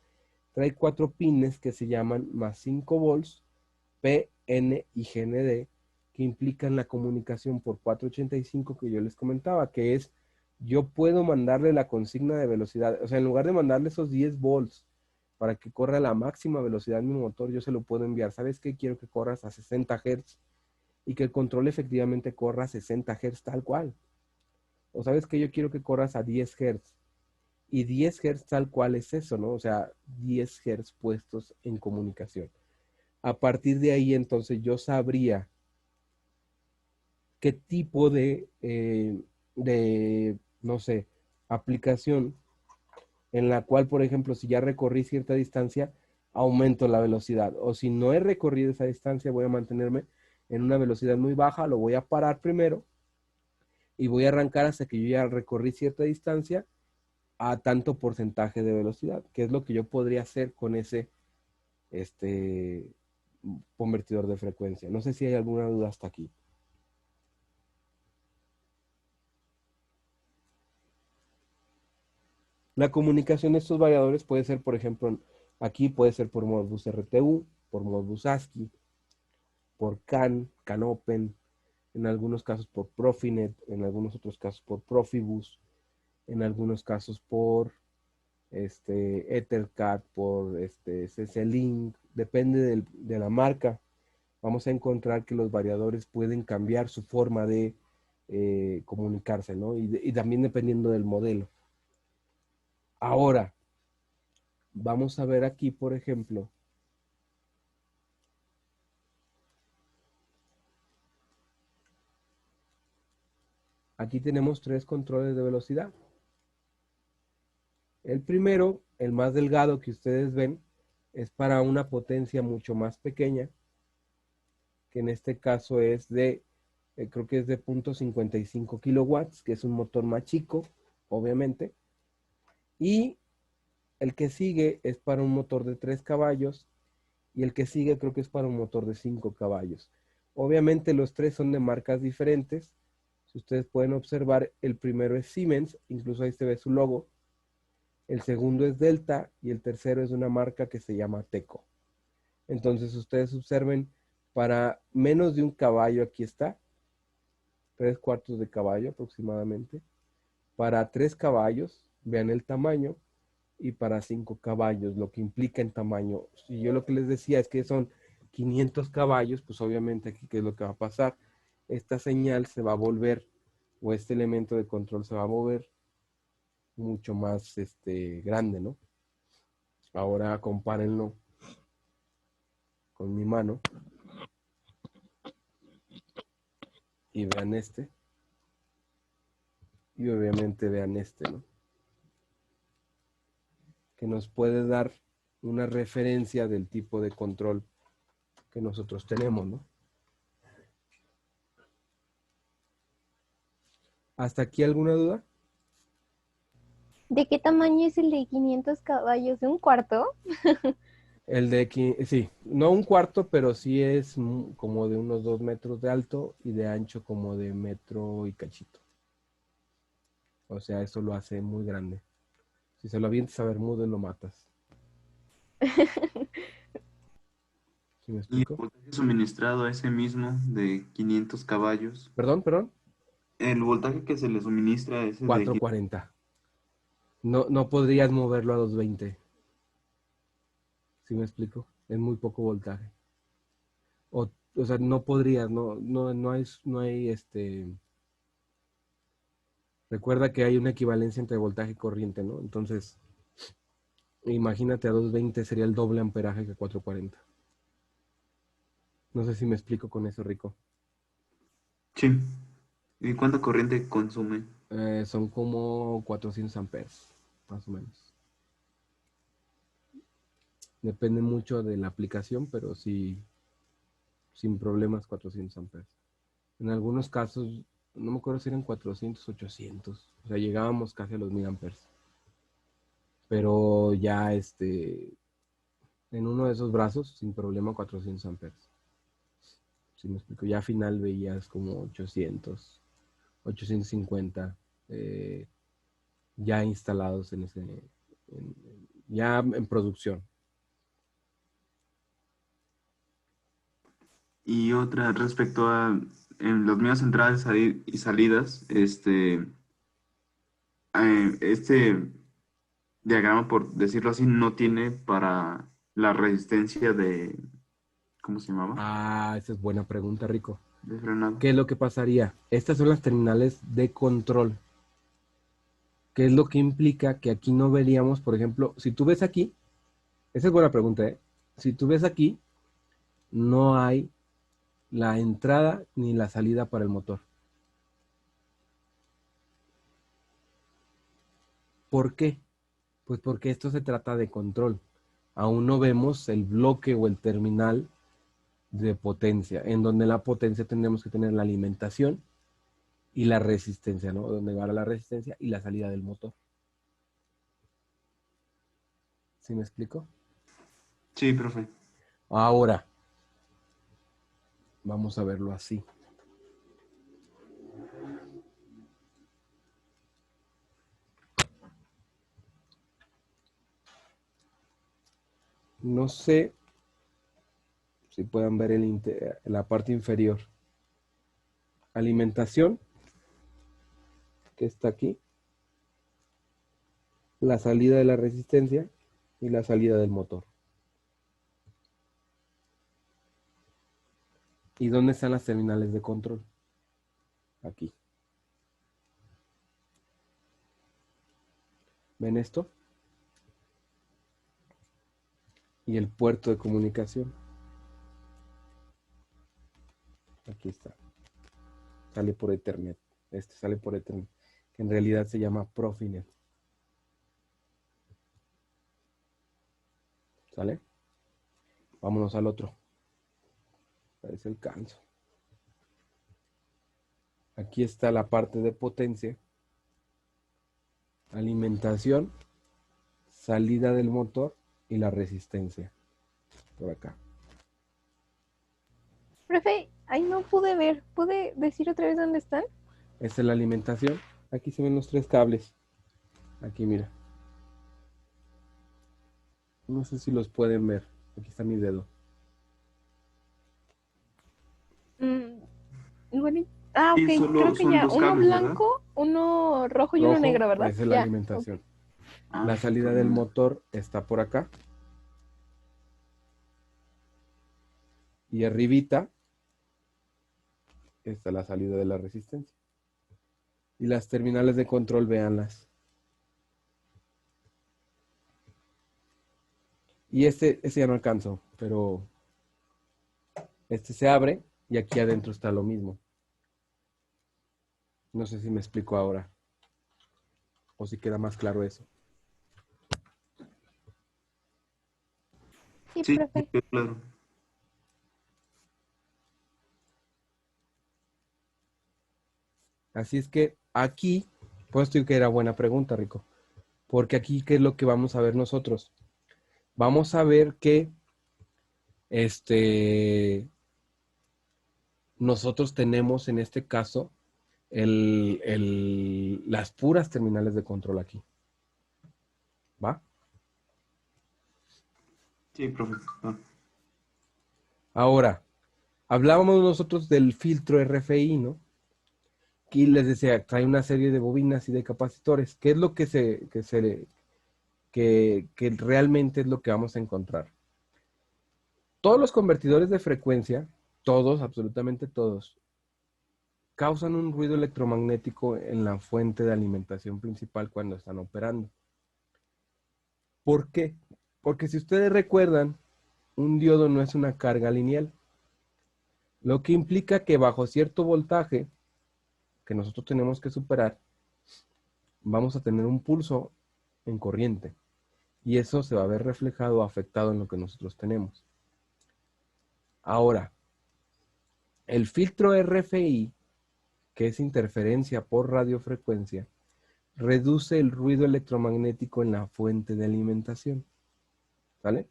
trae 4 pines que se llaman más 5 volts, P, N y GND, que implican la comunicación por 485 que yo les comentaba, que es, yo puedo mandarle la consigna de velocidad, o sea, en lugar de mandarle esos 10 volts para que corra a la máxima velocidad mi motor, yo se lo puedo enviar. ¿Sabes qué? Quiero que corras a 60 Hz y que el control efectivamente corra a 60 Hz tal cual. O sabes que yo quiero que corras a 10 Hz. Y 10 Hz tal cual es eso, ¿no? O sea, 10 Hz puestos en comunicación. A partir de ahí, entonces, yo sabría qué tipo no sé, aplicación en la cual, por ejemplo, si ya recorrí cierta distancia, aumento la velocidad. O si no he recorrido esa distancia, voy a mantenerme en una velocidad muy baja, lo voy a parar primero y voy a arrancar hasta que yo ya recorrí cierta distancia a tanto porcentaje de velocidad, que es lo que yo podría hacer con ese este, convertidor de frecuencia. No sé si hay alguna duda hasta aquí. La comunicación de estos variadores puede ser, por ejemplo, aquí puede ser por Modbus RTU, por Modbus ASCII, por CAN, CANopen, en algunos casos por Profinet, en algunos otros casos por Profibus, en algunos casos por Ethercat, por CC-Link, depende de la marca. Vamos a encontrar que los variadores pueden cambiar su forma de comunicarse, ¿no? Y también dependiendo del modelo. Ahora, vamos a ver aquí, por ejemplo, aquí tenemos 3 controles de velocidad. El primero, el más delgado que ustedes ven, es para una potencia mucho más pequeña, que en este caso es creo que es de 0.55 kilowatts, que es un motor más chico, obviamente. Y el que sigue es para un motor de 3 caballos y el que sigue creo que es para un motor de 5 caballos. Obviamente los tres son de marcas diferentes. Si ustedes pueden observar, el primero es Siemens, incluso ahí se ve su logo. El segundo es Delta y el tercero es una marca que se llama Teco. Entonces ustedes observen, para menos de un caballo, aquí está, 3/4 de caballo aproximadamente. Para 3 caballos, vean el tamaño, y para 5 caballos, lo que implica en tamaño. Si yo lo que les decía es que son 500 caballos, pues obviamente aquí, ¿qué es lo que va a pasar? Esta señal se va a volver, o este elemento de control se va a mover mucho más grande, ¿no? Ahora compárenlo con mi mano y vean y obviamente vean ¿no? Que nos puede dar una referencia del tipo de control que nosotros tenemos, ¿no? ¿Hasta aquí alguna duda? ¿De qué tamaño es el de 500 caballos? ¿De un cuarto? El de aquí, sí, no un cuarto, pero sí es como de unos 2 metros de alto y de ancho como de metro y cachito. O sea, eso lo hace muy grande. Si se lo avientas a Bermúdez, lo matas. ¿Sí me Y el explico? voltaje suministrado a ese mismo de 500 caballos. Perdón, El voltaje que se le suministra a ese de 440. No podrías moverlo a 220. ¿Sí me explico? Es muy poco voltaje. O sea, no podrías, no hay. Recuerda que hay una equivalencia entre voltaje y corriente, ¿no? Entonces, imagínate, a 220 sería el doble amperaje que 440. No sé si me explico con eso, Rico. Sí. ¿Y cuánta corriente consume? Son como 400 amperes. más o menos. Depende mucho de la aplicación, pero sí, sin problemas 400 amperes. En algunos casos, no me acuerdo si eran 400, 800. O sea, llegábamos casi a los 1000 amperes. Pero ya en uno de esos brazos, sin problema 400 amperes. Si me explico, ya al final veías como 800, 850 ya instalados ya en producción. Y otra respecto a en las mismas entradas y salidas, este diagrama, por decirlo así, no tiene para la resistencia de, ¿cómo se llamaba? Ah, esa es buena pregunta, Rico. De frenado. ¿Qué es lo que pasaría? Estas son las terminales de control. ¿Qué es lo que implica que aquí no veríamos, por ejemplo, si tú ves aquí, esa es buena pregunta, ¿eh? Si tú ves aquí, no hay la entrada ni la salida para el motor. ¿Por qué? Pues porque esto se trata de control. Aún no vemos el bloque o el terminal de potencia, en donde la potencia tendremos que tener la alimentación y la resistencia, ¿no? Donde va la resistencia y la salida del motor. ¿Sí me explico? Sí, profe. Ahora, vamos a verlo así. No sé si puedan ver la parte inferior. Alimentación, que está aquí. La salida de la resistencia y la salida del motor. ¿Y dónde están las terminales de control? Aquí. ¿Ven esto? Y el puerto de comunicación. Aquí está. Sale por Ethernet. Este sale por Ethernet. Que en realidad se llama Profinet. ¿Sale? Vámonos al otro. Parece el canso. Aquí está la parte de potencia. Alimentación. Salida del motor y la resistencia. Por acá. Profe, ahí no pude ver. ¿Puede decir otra vez dónde están? Esta es la alimentación. Aquí se ven los 3 cables. Aquí, mira. No sé si los pueden ver. Aquí está mi dedo. Bueno, ok, Sí, solo creo que son ya. dos Uno cables, ¿verdad? blanco, uno rojo y uno negro, ¿verdad? Esa es la Ya. alimentación. Ah, La salida del motor está por acá. Y arribita está la salida de la resistencia. Y las terminales de control, véanlas. Y este ya no alcanzo, pero este se abre y aquí adentro está lo mismo. No sé si me explico ahora. O si queda más claro eso. Sí, sí, profe. sí, claro. Así es que aquí, pues decir que era buena pregunta, Rico. Porque aquí, ¿qué es lo que vamos a ver nosotros? Vamos a ver que nosotros tenemos en este caso las puras terminales de control aquí. ¿Va? Sí, profe. Ah. Ahora, hablábamos nosotros del filtro RFI, ¿no? Aquí les decía, trae una serie de bobinas y de capacitores. ¿Qué es lo que realmente es lo que vamos a encontrar? Todos los convertidores de frecuencia, todos, absolutamente todos, causan un ruido electromagnético en la fuente de alimentación principal cuando están operando. ¿Por qué? Porque si ustedes recuerdan, un diodo no es una carga lineal, lo que implica que bajo cierto voltaje que nosotros tenemos que superar, vamos a tener un pulso en corriente. Y eso se va a ver reflejado o afectado en lo que nosotros tenemos. Ahora, el filtro RFI, que es interferencia por radiofrecuencia, reduce el ruido electromagnético en la fuente de alimentación. ¿Vale?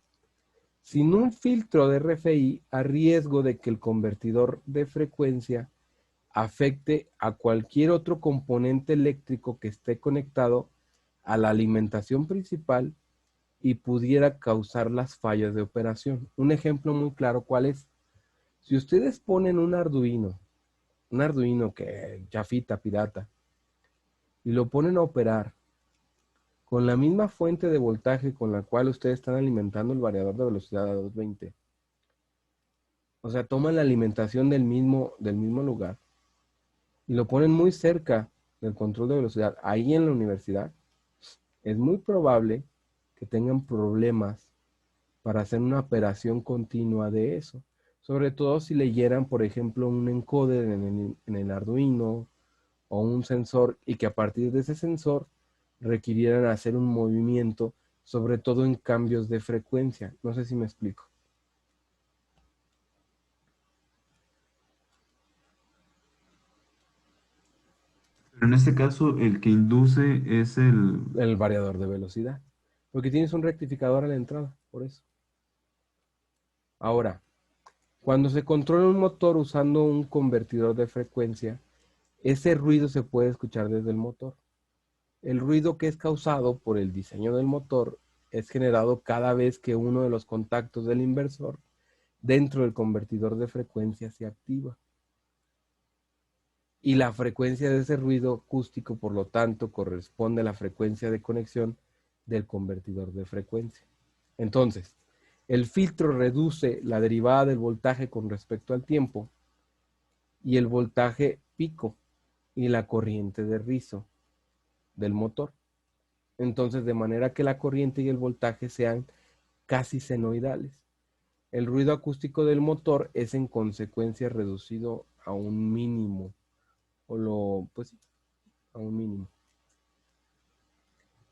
Sin un filtro de RFI, a riesgo de que el convertidor de frecuencia afecte a cualquier otro componente eléctrico que esté conectado a la alimentación principal y pudiera causar las fallas de operación. Un ejemplo muy claro, ¿cuál es? Si ustedes ponen un Arduino que chafita, pirata, y lo ponen a operar con la misma fuente de voltaje con la cual ustedes están alimentando el variador de velocidad a 220, o sea, toman la alimentación del mismo lugar y lo ponen muy cerca del control de velocidad, ahí en la universidad, es muy probable que tengan problemas para hacer una operación continua de eso. Sobre todo si leyeran, por ejemplo, un encoder en el Arduino o un sensor y que a partir de ese sensor requirieran hacer un movimiento, sobre todo en cambios de frecuencia. No sé si me explico. Pero en este caso, el que induce es El variador de velocidad. Porque tienes un rectificador a la entrada, por eso. Ahora, cuando se controla un motor usando un convertidor de frecuencia, ese ruido se puede escuchar desde el motor. El ruido que es causado por el diseño del motor es generado cada vez que uno de los contactos del inversor dentro del convertidor de frecuencia se activa. Y la frecuencia de ese ruido acústico, por lo tanto, corresponde a la frecuencia de conexión del convertidor de frecuencia. Entonces, el filtro reduce la derivada del voltaje con respecto al tiempo y el voltaje pico y la corriente de rizo del motor. Entonces, de manera que la corriente y el voltaje sean casi senoidales. El ruido acústico del motor es en consecuencia reducido a un mínimo, pues sí, a un mínimo.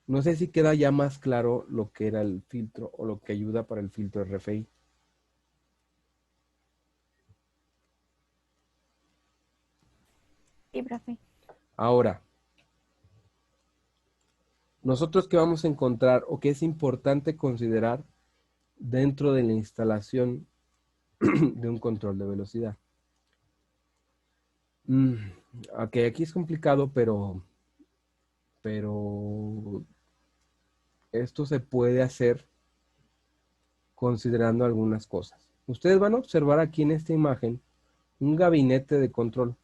No sé si queda ya más claro lo que era el filtro o lo que ayuda para el filtro RFI. Sí, profe. Ahora, nosotros qué vamos a encontrar o qué es importante considerar dentro de la instalación de un control de velocidad. Ok, aquí es complicado, pero esto se puede hacer considerando algunas cosas. Ustedes van a observar aquí en esta imagen un gabinete de control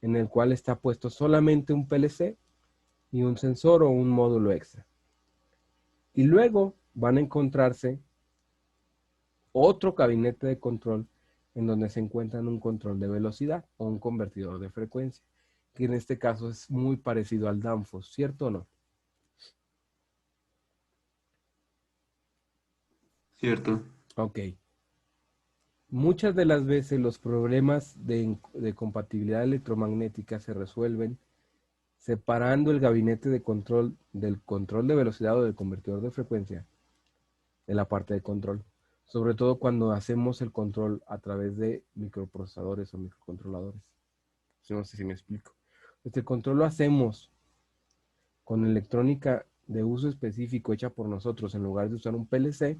en el cual está puesto solamente un PLC y un sensor o un módulo extra. Y luego van a encontrarse otro gabinete de control en donde se encuentran un control de velocidad o un convertidor de frecuencia, que en este caso es muy parecido al Danfoss, ¿cierto o no? cierto. Ok. Muchas de las veces los problemas de compatibilidad electromagnética se resuelven separando el gabinete de control del control de velocidad o del convertidor de frecuencia de la parte de control. Sobre todo cuando hacemos el control a través de microprocesadores o microcontroladores. No sé si me explico. El control lo hacemos con electrónica de uso específico hecha por nosotros en lugar de usar un PLC,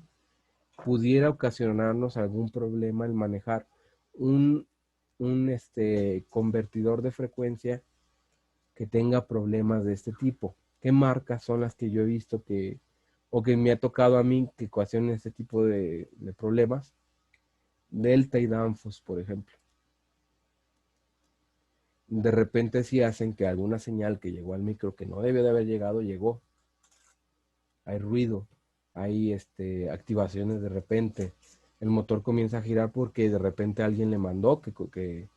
pudiera ocasionarnos algún problema el manejar un convertidor de frecuencia que tenga problemas de este tipo. ¿Qué marcas son las que yo he visto o que me ha tocado a mí que ocasionen este tipo de problemas? Delta y Danfoss, por ejemplo. De repente sí hacen que alguna señal que llegó al micro que no debe de haber llegado, llegó. Hay ruido, hay activaciones de repente. El motor comienza a girar porque de repente alguien le mandó que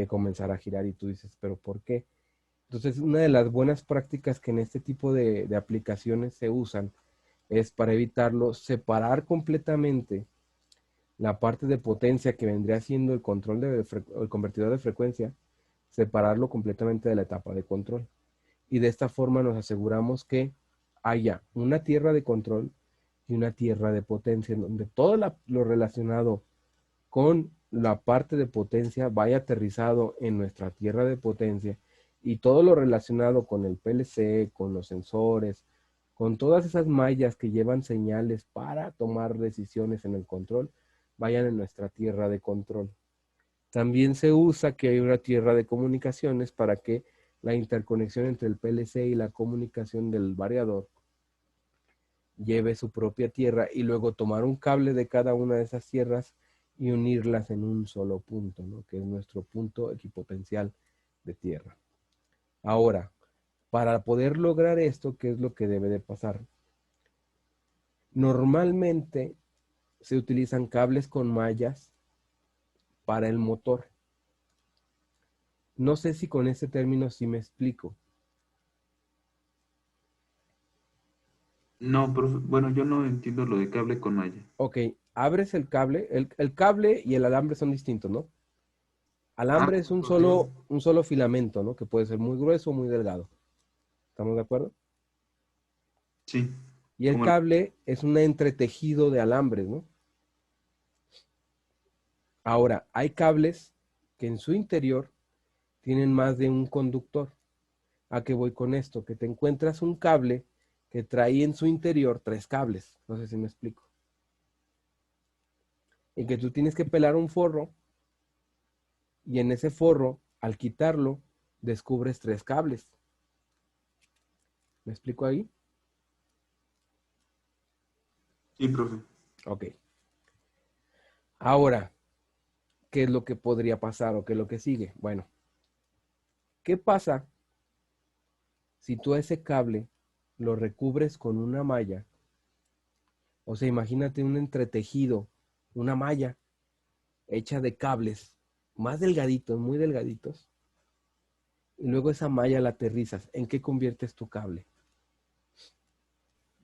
comenzara a girar y tú dices, ¿pero por qué? Entonces, una de las buenas prácticas que en este tipo de aplicaciones se usan es para evitarlo, separar completamente la parte de potencia que vendría siendo el control el convertidor de frecuencia, separarlo completamente de la etapa de control. Y de esta forma nos aseguramos que haya una tierra de control y una tierra de potencia, en donde todo lo relacionado con la parte de potencia vaya aterrizado en nuestra tierra de potencia y todo lo relacionado con el PLC, con los sensores, con todas esas mallas que llevan señales para tomar decisiones en el control, vayan en nuestra tierra de control. También se usa que hay una tierra de comunicaciones para que la interconexión entre el PLC y la comunicación del variador lleve su propia tierra y luego tomar un cable de cada una de esas tierras y unirlas en un solo punto, ¿no? Que es nuestro punto equipotencial de tierra. Ahora, para poder lograr esto, ¿qué es lo que debe de pasar? Normalmente se utilizan cables con mallas para el motor. No sé si con este término sí me explico. No, profe, bueno, yo no entiendo lo de cable con malla. Ok, abres el cable, el cable y el alambre son distintos, ¿no? Ah, Alambre es un ok. solo filamento, ¿no? Que puede ser muy grueso o muy delgado. ¿Estamos de acuerdo? Sí, Y el como el- cable es un entretejido de alambres, ¿no? Ahora, hay cables que en su interior tienen más de un conductor. ¿A qué voy con esto? Que te encuentras un cable que trae en su interior 3 cables. No sé si me explico. Y que tú tienes que pelar un forro y en ese forro, al quitarlo, descubres 3 cables. ¿Me explico ahí? Sí, profe. Ok. Ahora, ¿qué es lo que podría pasar o qué es lo que sigue? Bueno, ¿qué pasa si tú a ese cable lo recubres con una malla? O sea, imagínate un entretejido, una malla hecha de cables más delgaditos, muy delgaditos, y luego esa malla la aterrizas. ¿En qué conviertes tu cable?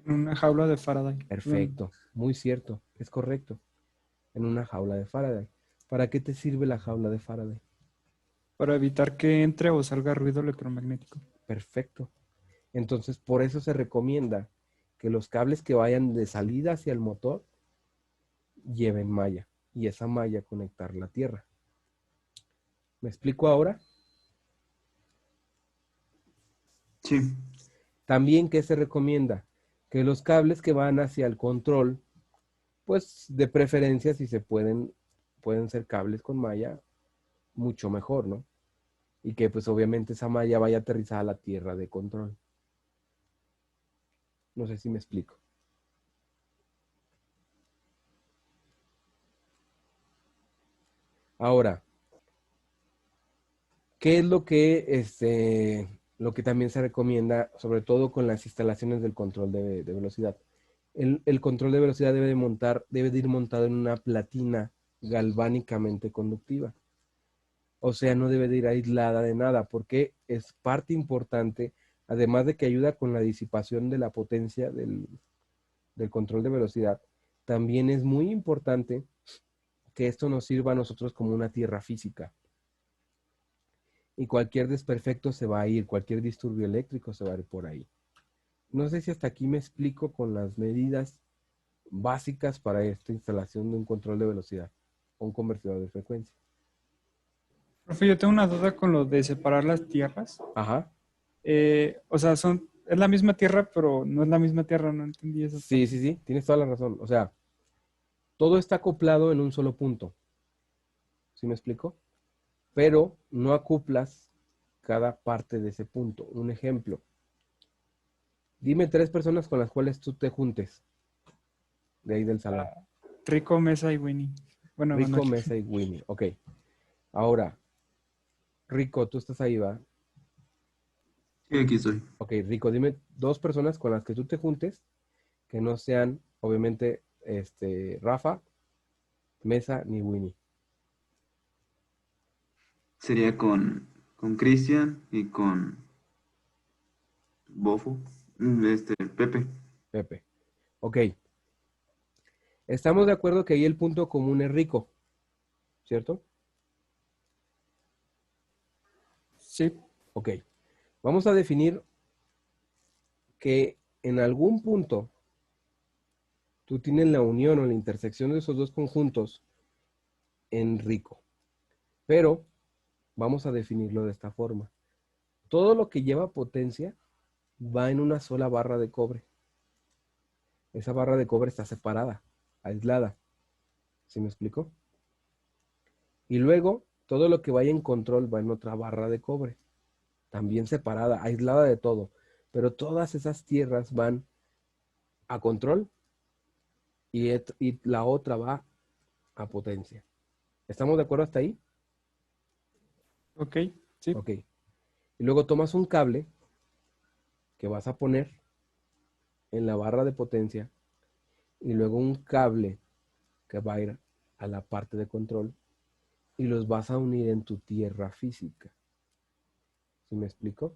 En una jaula de Faraday. Bueno, Perfecto, muy cierto, es correcto. En una jaula de Faraday. ¿Para qué te sirve la jaula de Faraday? para evitar que entre o salga ruido electromagnético. Perfecto. Entonces, por eso se recomienda que los cables que vayan de salida hacia el motor lleven malla y esa malla conectar la tierra. ¿Me explico ahora? Sí, También, ¿qué se recomienda? Que los cables que van hacia el control, pues de preferencia si se pueden ser cables con malla, mucho mejor, ¿no? Y que pues obviamente esa malla vaya aterrizada a la tierra de control. No sé si me explico. Ahora, ¿qué es lo que también se recomienda, sobre todo con las instalaciones del control de velocidad? El control de velocidad debe de ir montado en una platina galvánicamente conductiva. O sea, no debe de ir aislada de nada, porque es parte importante, además de que ayuda con la disipación de la potencia del control de velocidad, también es muy importante que esto nos sirva a nosotros como una tierra física. Y cualquier desperfecto se va a ir, cualquier disturbio eléctrico se va a ir por ahí. No sé si hasta aquí me explico con las medidas básicas para esta instalación de un control de velocidad o un convertidor de frecuencia. Profe, yo tengo una duda con lo de separar las tierras. Ajá. O sea, es la misma tierra, pero no es la misma tierra, no entendí esa Sí, parte. sí, sí, tienes toda la razón. O sea, todo está acoplado en un solo punto. ¿Sí me explico? Pero no acoplas cada parte de ese punto. Un ejemplo. Dime 3 personas con las cuales tú te juntes de ahí del salón. Rico, Mesa y Winnie. Buenas Rico, noches. Mesa y Winnie. Ok. Ahora, Rico, tú estás ahí, ¿va? sí, aquí estoy. Ok, Rico, dime 2 personas con las que tú te juntes que no sean, obviamente, Rafa, Mesa ni Winnie. Sería con Cristian y con Bofo, Pepe. Pepe. Ok. Estamos de acuerdo que ahí el punto común es Rico, ¿cierto? Sí, Ok. Vamos a definir que en algún punto tú tienes la unión o la intersección de esos dos conjuntos en rico. Pero vamos a definirlo de esta forma. Todo lo que lleva potencia va en una sola barra de cobre. Esa barra de cobre está separada, aislada. ¿Sí me explico? Y luego, todo lo que vaya en control va en otra barra de cobre. También separada, aislada de todo. Pero todas esas tierras van a control y la otra va a potencia. ¿Estamos de acuerdo hasta ahí? Ok, sí. Ok. Y luego tomas un cable que vas a poner en la barra de potencia y luego un cable que va a ir a la parte de control y los vas a unir en tu tierra física. ¿Sí me explico?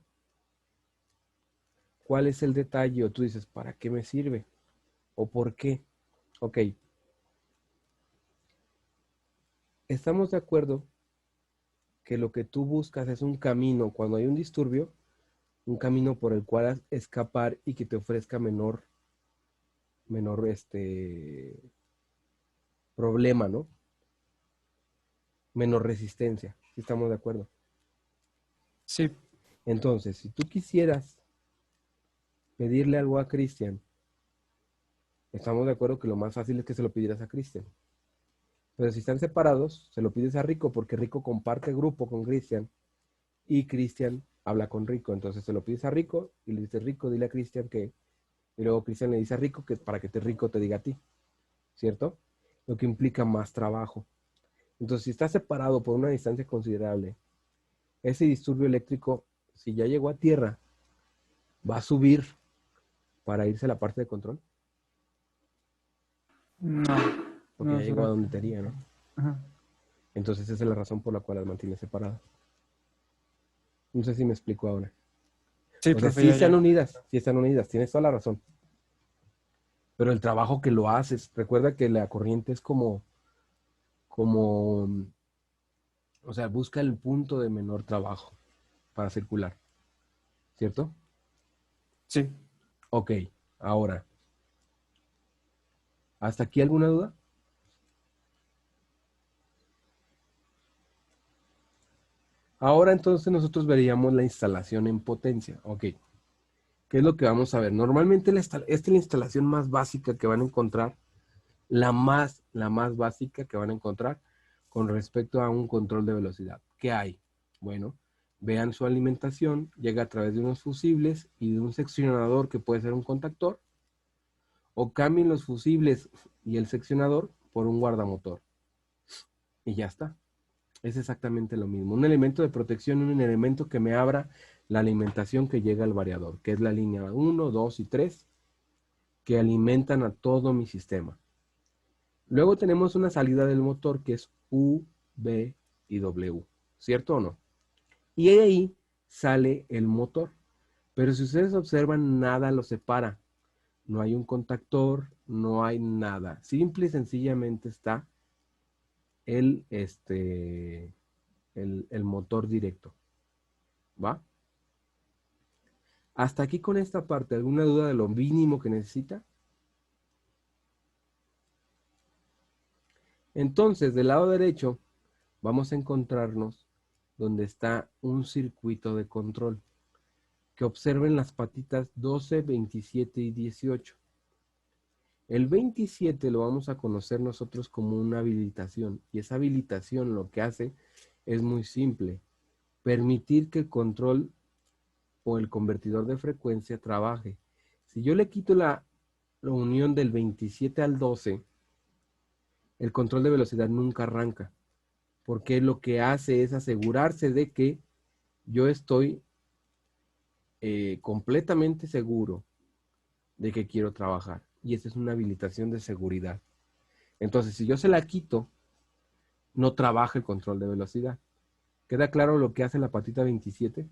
¿Cuál es el detalle? O tú dices, ¿para qué me sirve? ¿O por qué? Ok. Estamos de acuerdo que lo que tú buscas es un camino, cuando hay un disturbio, un camino por el cual escapar y que te ofrezca menor problema, ¿no? Menor resistencia. ¿Sí estamos de acuerdo? Sí, Entonces, si tú quisieras pedirle algo a Cristian, estamos de acuerdo que lo más fácil es que se lo pidieras a Cristian. Pero si están separados, se lo pides a Rico porque Rico comparte grupo con Cristian y Cristian habla con Rico. Entonces se lo pides a Rico y le dices, Rico, dile a Cristian que... Y luego Cristian le dice a Rico que para que Rico te diga a ti, ¿cierto? Lo que implica más trabajo. Entonces, si está separado por una distancia considerable, ese disturbio eléctrico, si ya llegó a tierra, va a subir para irse a la parte de control, no, porque no ya llegó a será. donde tenía, ¿no? Ajá. Entonces, esa es la razón por la cual las mantiene separadas. No sé si me explico ahora. Sí, O sea, profe, ya. sí están unidas, tienes toda la razón. Pero el trabajo que lo haces, recuerda que la corriente es como, o sea, busca el punto de menor trabajo para circular, ¿cierto? Sí. Ok, ahora, ¿hasta aquí alguna duda? Ahora entonces nosotros veríamos la instalación en potencia. Ok, ¿qué es lo que vamos a ver? Normalmente esta es la instalación más básica que van a encontrar, la más básica que van a encontrar con respecto a un control de velocidad. ¿Qué hay? Bueno, vean su alimentación, llega a través de unos fusibles y de un seccionador que puede ser un contactor, o cambien los fusibles y el seccionador por un guardamotor. Y ya está. Es exactamente lo mismo. Un elemento de protección, un elemento que me abra la alimentación que llega al variador, que es la línea 1, 2 y 3, que alimentan a todo mi sistema. Luego tenemos una salida del motor que es U, B y W, ¿cierto o no? Y ahí sale el motor. Pero si ustedes observan, nada lo separa. No hay un contactor, no hay nada. Simple y sencillamente está el motor directo. ¿Va? Hasta aquí con esta parte, ¿alguna duda de lo mínimo que necesita? Entonces, del lado derecho, vamos a encontrarnos donde está un circuito de control. Que observen las patitas 12, 27 y 18. El 27 lo vamos a conocer nosotros como una habilitación. Y esa habilitación lo que hace es muy simple. Permitir que el control o el convertidor de frecuencia trabaje. Si yo le quito la unión del 27 al 12, el control de velocidad nunca arranca, porque lo que hace es asegurarse de que yo estoy completamente seguro de que quiero trabajar. Y esa es una habilitación de seguridad. Entonces, si yo se la quito, no trabaja el control de velocidad. ¿Queda claro lo que hace la patita 27?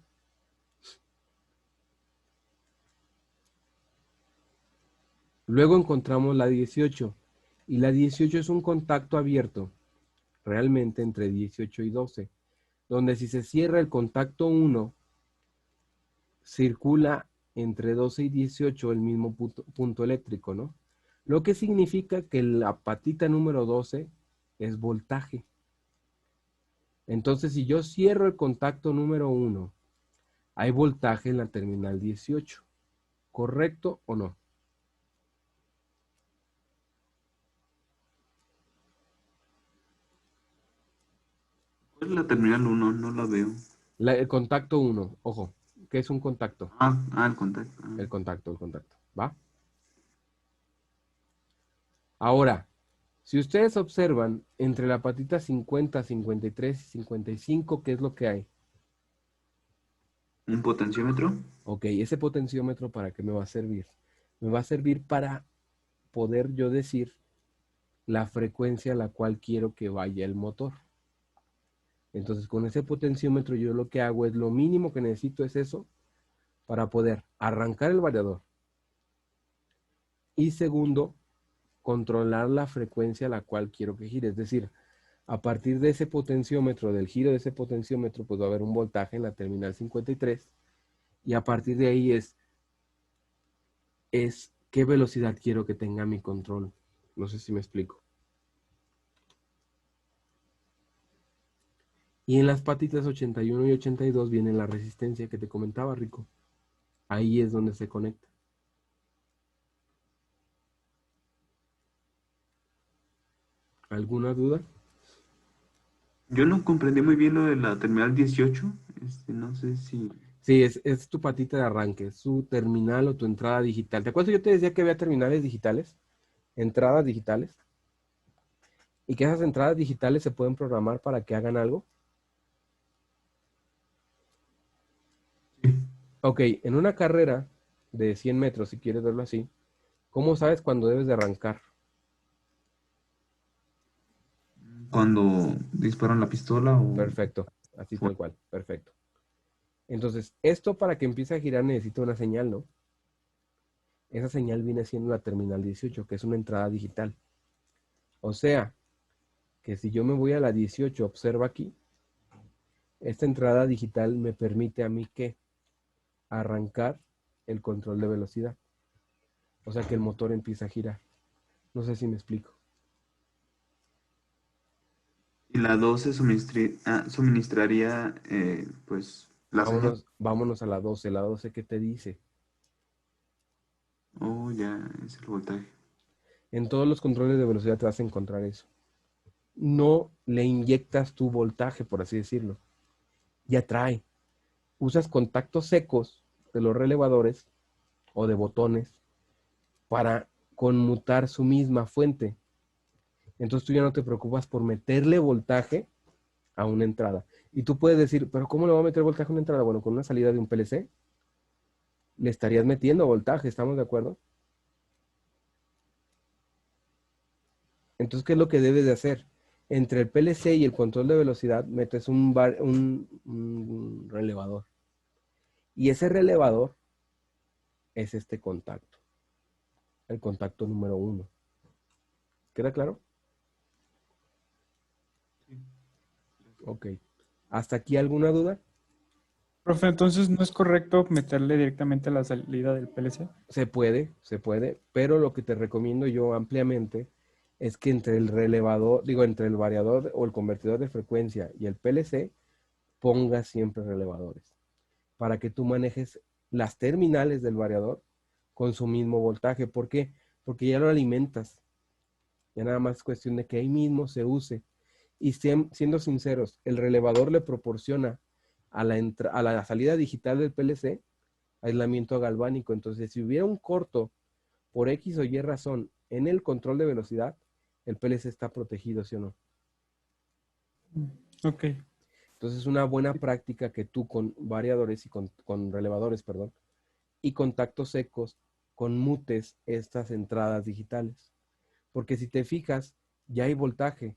Luego encontramos la 18. Y la 18 es un contacto abierto, realmente entre 18 y 12, donde si se cierra el contacto 1, circula entre 12 y 18 el mismo punto eléctrico, ¿no? Lo que significa que la patita número 12 es voltaje. Entonces, si yo cierro el contacto número 1, hay voltaje en la terminal 18. ¿Correcto o no? ¿Cuál es la terminal 1? No la veo. El contacto 1, ojo, ¿qué es un contacto? El contacto. El contacto, ¿va? Ahora, si ustedes observan, entre la patita 50, 53 y 55, ¿qué es lo que hay? ¿Un potenciómetro? Ok, ese potenciómetro, ¿para qué me va a servir? Me va a servir para poder yo decir la frecuencia a la cual quiero que vaya el motor. Entonces, con ese potenciómetro yo lo que hago es lo mínimo que necesito es eso para poder arrancar el variador. Y segundo, controlar la frecuencia a la cual quiero que gire. Es decir, a partir de ese potenciómetro, del giro de ese potenciómetro, pues va a haber un voltaje en la terminal 53. Y a partir de ahí es qué velocidad quiero que tenga mi control. No sé si me explico. Y en las patitas 81 y 82 viene la resistencia que te comentaba, Rico. Ahí es donde se conecta. ¿Alguna duda? Yo no comprendí muy bien lo de la terminal 18. No sé si... Sí, es tu patita de arranque, es su terminal o tu entrada digital. ¿Te acuerdas que yo te decía que había terminales digitales? Entradas digitales. Y que esas entradas digitales se pueden programar para que hagan algo. Ok, en una carrera de 100 metros, si quieres verlo así, ¿cómo sabes cuándo debes de arrancar? Cuando disparan la pistola o... Perfecto, así tal cual, perfecto. Entonces, esto para que empiece a girar necesita una señal, ¿no? Esa señal viene siendo la terminal 18, que es una entrada digital. O sea, que si yo me voy a la 18, observa aquí, esta entrada digital me permite a mí que arrancar el control de velocidad. O sea que el motor empieza a girar. No sé si me explico. Y la 12 suministraría, pues, la señal. Vámonos a la 12. La 12, ¿qué te dice? Oh, ya, es el voltaje. En todos los controles de velocidad te vas a encontrar eso. No le inyectas tu voltaje, por así decirlo. Ya trae. Usas contactos secos de los relevadores o de botones para conmutar su misma fuente. Entonces tú ya no te preocupas por meterle voltaje a una entrada. Y tú puedes decir, pero ¿cómo le voy a meter voltaje a una entrada? Bueno, con una salida de un PLC le estarías metiendo voltaje, ¿estamos de acuerdo? Entonces, ¿qué es lo que debes de hacer? Entre el PLC y el control de velocidad metes un relevador. Y ese relevador es este contacto, el contacto número 1. ¿Queda claro? Ok. ¿Hasta aquí alguna duda? Profe, entonces no es correcto meterle directamente a la salida del PLC. Se puede, pero lo que te recomiendo yo ampliamente es que entre el relevador, entre el variador o el convertidor de frecuencia y el PLC, pongas siempre relevadores para que tú manejes las terminales del variador con su mismo voltaje. ¿Por qué? Porque ya lo alimentas. Ya nada más es cuestión de que ahí mismo se use. Y siendo sinceros, el relevador le proporciona a la salida digital del PLC aislamiento galvánico. Entonces, si hubiera un corto por X o Y razón en el control de velocidad, el PLC está protegido, ¿sí o no? Ok. Entonces, es una buena práctica que tú con variadores y con relevadores, perdón, y contactos secos conmutes estas entradas digitales. Porque si te fijas, ya hay voltaje.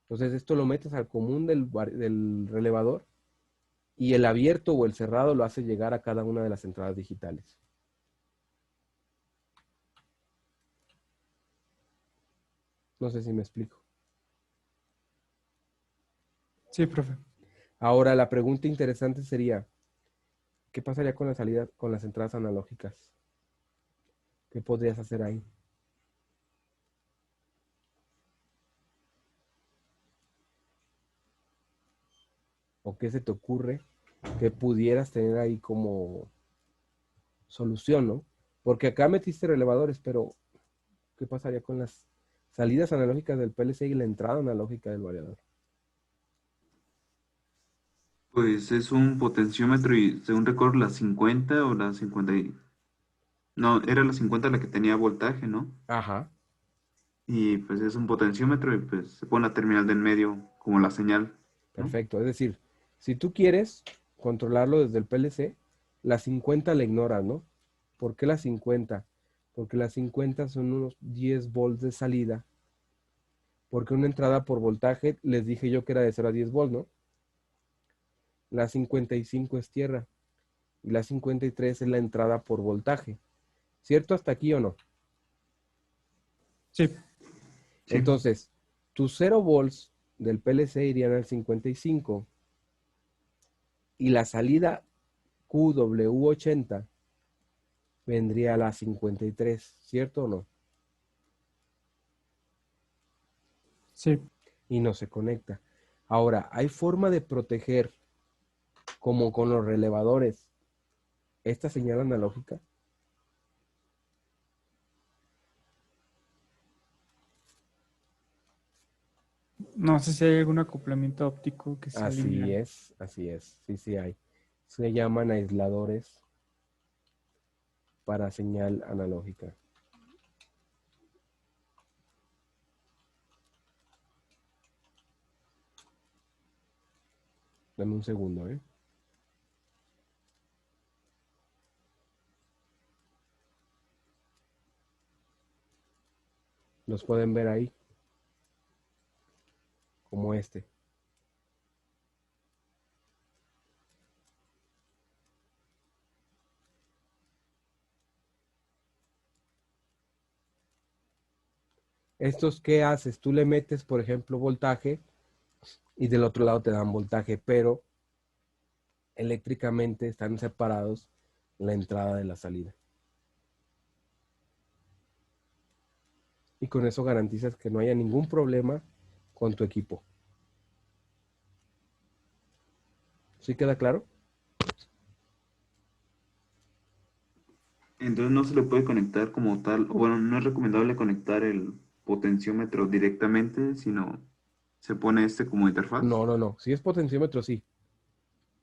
Entonces, esto lo metes al común del relevador y el abierto o el cerrado lo hace llegar a cada una de las entradas digitales. No sé si me explico. Sí, profe. Ahora, la pregunta interesante sería, ¿Qué pasaría con la salida, con las entradas analógicas? ¿Qué podrías hacer ahí? ¿O qué se te ocurre que pudieras tener ahí como solución, ¿no? Porque acá metiste relevadores, pero ¿qué pasaría con las salidas analógicas del PLC y la entrada analógica del variador? Pues es un potenciómetro y según recuerdo la 50 o la 50 no, era la 50 la que tenía voltaje, ¿no? Ajá, Y pues es un potenciómetro y pues se pone la terminal del medio como la señal, ¿no? perfecto. Es decir, si tú quieres controlarlo desde el PLC, la 50 la ignoras, ¿no? ¿Por qué la 50? Porque las 50 son unos 10 volts de salida, porque una entrada por voltaje, les dije yo que era de 0 a 10 volts, ¿no? La 55 es tierra y la 53 es la entrada por voltaje. ¿Cierto hasta aquí o no? Sí, Sí. Entonces, tus 0 volts del PLC irían al 55 y la salida QW80 vendría a la 53, ¿cierto o no? sí. Y no se conecta. Ahora, ¿hay forma de proteger, como con los relevadores, esta señal analógica? No sé si hay algún acoplamiento óptico que sea Así lineal. es, así es, sí, sí hay. Se llaman aisladores para señal analógica. Dame un segundo, ¿eh? Los pueden ver ahí, como este. Estos, ¿qué haces? Tú le metes, por ejemplo, voltaje y del otro lado te dan voltaje, pero eléctricamente están separados la entrada de la salida. Y con eso garantizas que no haya ningún problema con tu equipo. ¿Sí queda claro? Entonces no se le puede conectar como tal, o bueno, no es recomendable conectar el potenciómetro directamente, sino se pone este como interfaz. No, no, no. Si es potenciómetro, sí.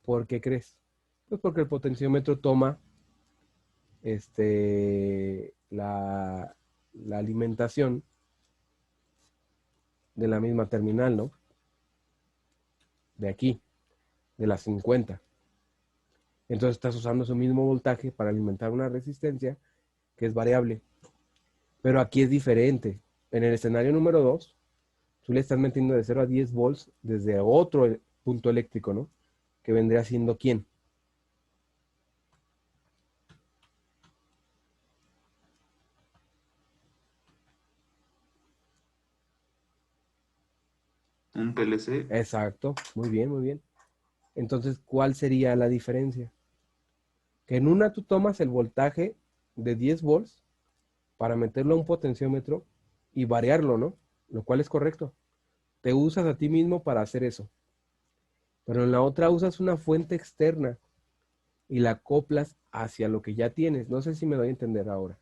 ¿Por qué crees? Pues porque el potenciómetro toma la alimentación de la misma terminal, ¿no? De aquí, de las 50. Entonces estás usando su mismo voltaje para alimentar una resistencia que es variable. Pero aquí es diferente. En el escenario número 2, tú le estás metiendo de 0 a 10 volts desde otro punto eléctrico, ¿no? Que vendría siendo ¿quién? Un PLC. Exacto, muy bien, muy bien. Entonces, ¿cuál sería la diferencia? Que en una tú tomas el voltaje de 10 volts para meterlo a un potenciómetro y variarlo, ¿no? Lo cual es correcto. Te usas a ti mismo para hacer eso. Pero en la otra usas una fuente externa y la acoplas hacia lo que ya tienes. No sé si me doy a entender ahora.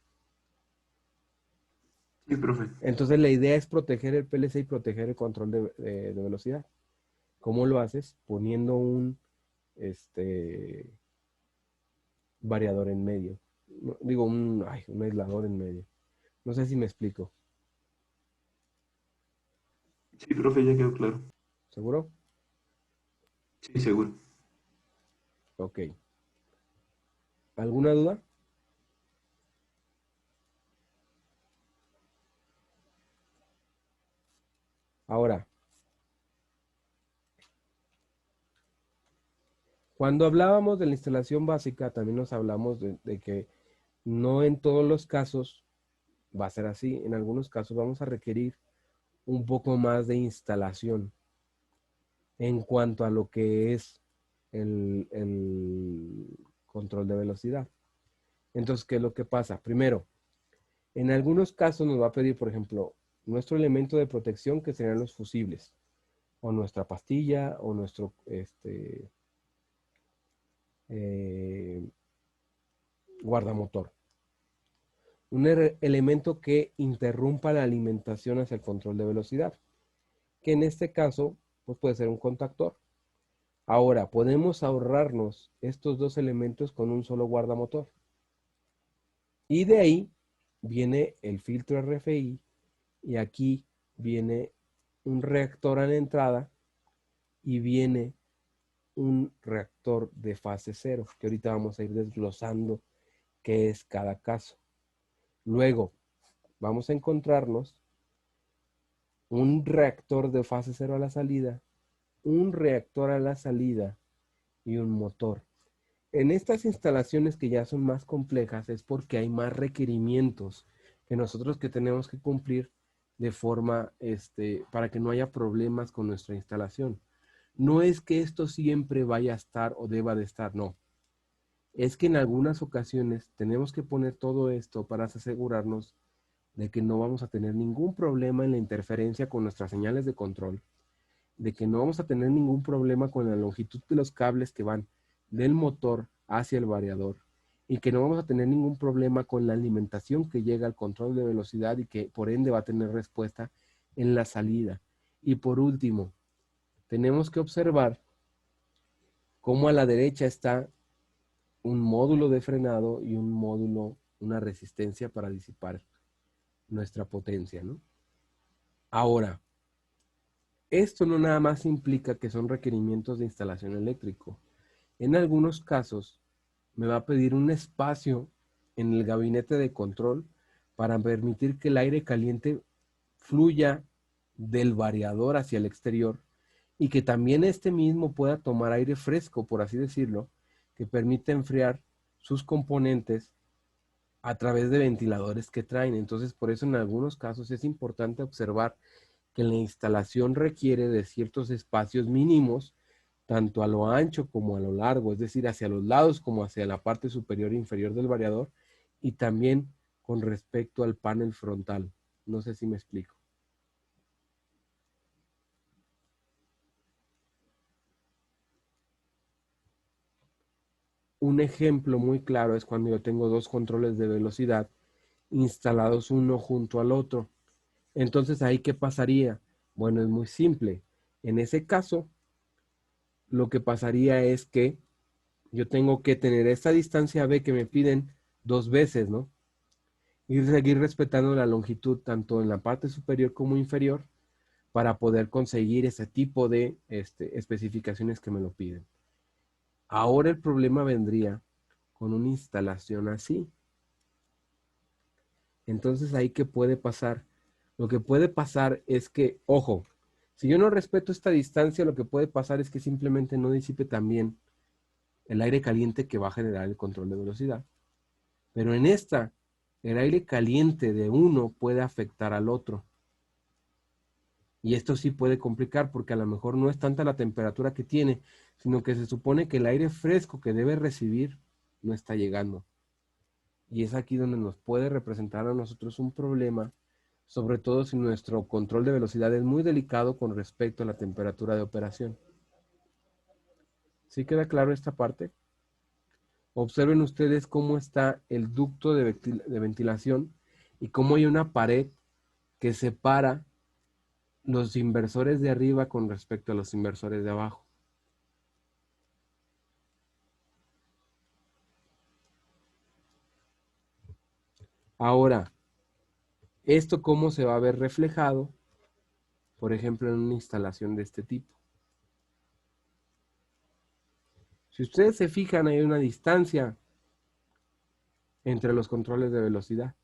Sí, profe. Entonces la idea es proteger el PLC y proteger el control de velocidad. ¿Cómo lo haces? Poniendo un variador en medio. Digo, un aislador en medio. No sé si me explico. Sí, profe, ya quedó claro. ¿Seguro? Sí, seguro. Ok. ¿Alguna duda? Ahora, cuando hablábamos de la instalación básica, también nos hablamos de que no en todos los casos va a ser así. En algunos casos vamos a requerir un poco más de instalación en cuanto a lo que es el control de velocidad. Entonces, ¿qué es lo que pasa? Primero, en algunos casos nos va a pedir, por ejemplo, nuestro elemento de protección, que serían los fusibles, o nuestra pastilla, o nuestro guardamotor. Un elemento que interrumpa la alimentación hacia el control de velocidad, que en este caso pues puede ser un contactor. Ahora, podemos ahorrarnos estos dos elementos con un solo guardamotor. Y de ahí viene el filtro RFI y aquí viene un reactor a la entrada y viene un reactor de fase cero, que ahorita vamos a ir desglosando qué es cada caso. Luego vamos a encontrarnos un reactor de fase cero a la salida, un reactor a la salida y un motor. En estas instalaciones que ya son más complejas es porque hay más requerimientos que nosotros que tenemos que cumplir de forma, para que no haya problemas con nuestra instalación. No es que esto siempre vaya a estar o deba de estar, no. Es que en algunas ocasiones tenemos que poner todo esto para asegurarnos de que no vamos a tener ningún problema en la interferencia con nuestras señales de control, de que no vamos a tener ningún problema con la longitud de los cables que van del motor hacia el variador y que no vamos a tener ningún problema con la alimentación que llega al control de velocidad y que por ende va a tener respuesta en la salida. Y por último, tenemos que observar cómo a la derecha está un módulo de frenado y un módulo, una resistencia para disipar nuestra potencia, ¿no? Ahora, esto no nada más implica que son requerimientos de instalación eléctrico. En algunos casos me va a pedir un espacio en el gabinete de control para permitir que el aire caliente fluya del variador hacia el exterior y que también este mismo pueda tomar aire fresco, por así decirlo, que permite enfriar sus componentes a través de ventiladores que traen. Entonces, por eso en algunos casos es importante observar que la instalación requiere de ciertos espacios mínimos, tanto a lo ancho como a lo largo, es decir, hacia los lados como hacia la parte superior e inferior del variador, y también con respecto al panel frontal. No sé si me explico. Un ejemplo muy claro es cuando yo tengo dos controles de velocidad instalados uno junto al otro. Entonces, ¿ahí qué pasaría? Bueno, es muy simple. En ese caso, lo que pasaría es que yo tengo que tener esta distancia B que me piden 2 veces, ¿no? Y seguir respetando la longitud tanto en la parte superior como inferior para poder conseguir ese tipo de especificaciones que me lo piden. Ahora el problema vendría con una instalación así. Entonces, ¿ahí qué puede pasar? Lo que puede pasar es que, ojo, si yo no respeto esta distancia, lo que puede pasar es que simplemente no disipe también el aire caliente que va a generar el control de velocidad. Pero en esta, el aire caliente de uno puede afectar al otro. Y esto sí puede complicar porque a lo mejor no es tanta la temperatura que tiene, sino que se supone que el aire fresco que debe recibir no está llegando. Y es aquí donde nos puede representar a nosotros un problema, sobre todo si nuestro control de velocidad es muy delicado con respecto a la temperatura de operación. ¿Sí queda claro esta parte? Observen ustedes cómo está el ducto de ventilación y cómo hay una pared que separa los inversores de arriba con respecto a los inversores de abajo. Ahora, ¿esto cómo se va a ver reflejado? Por ejemplo, en una instalación de este tipo. Si ustedes se fijan, hay una distancia entre los controles de velocidad.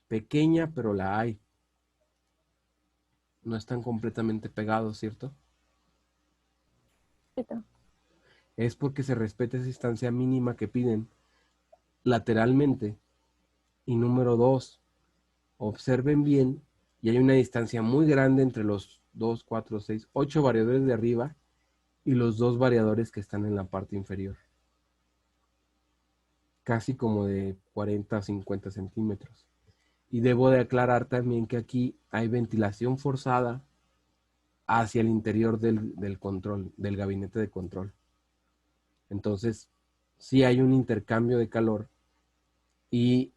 Pequeña, pero la hay. No están completamente pegados, ¿cierto? Es porque se respeta esa distancia mínima que piden lateralmente. Y número 2, observen bien, y hay una distancia muy grande entre los 2, 4, 6, 8 variadores de arriba y los 2 variadores que están en la parte inferior. casi como de 40 a 50 centímetros. Y debo de aclarar también que aquí hay ventilación forzada hacia el interior del control, del gabinete de control. Entonces, sí hay un intercambio de calor y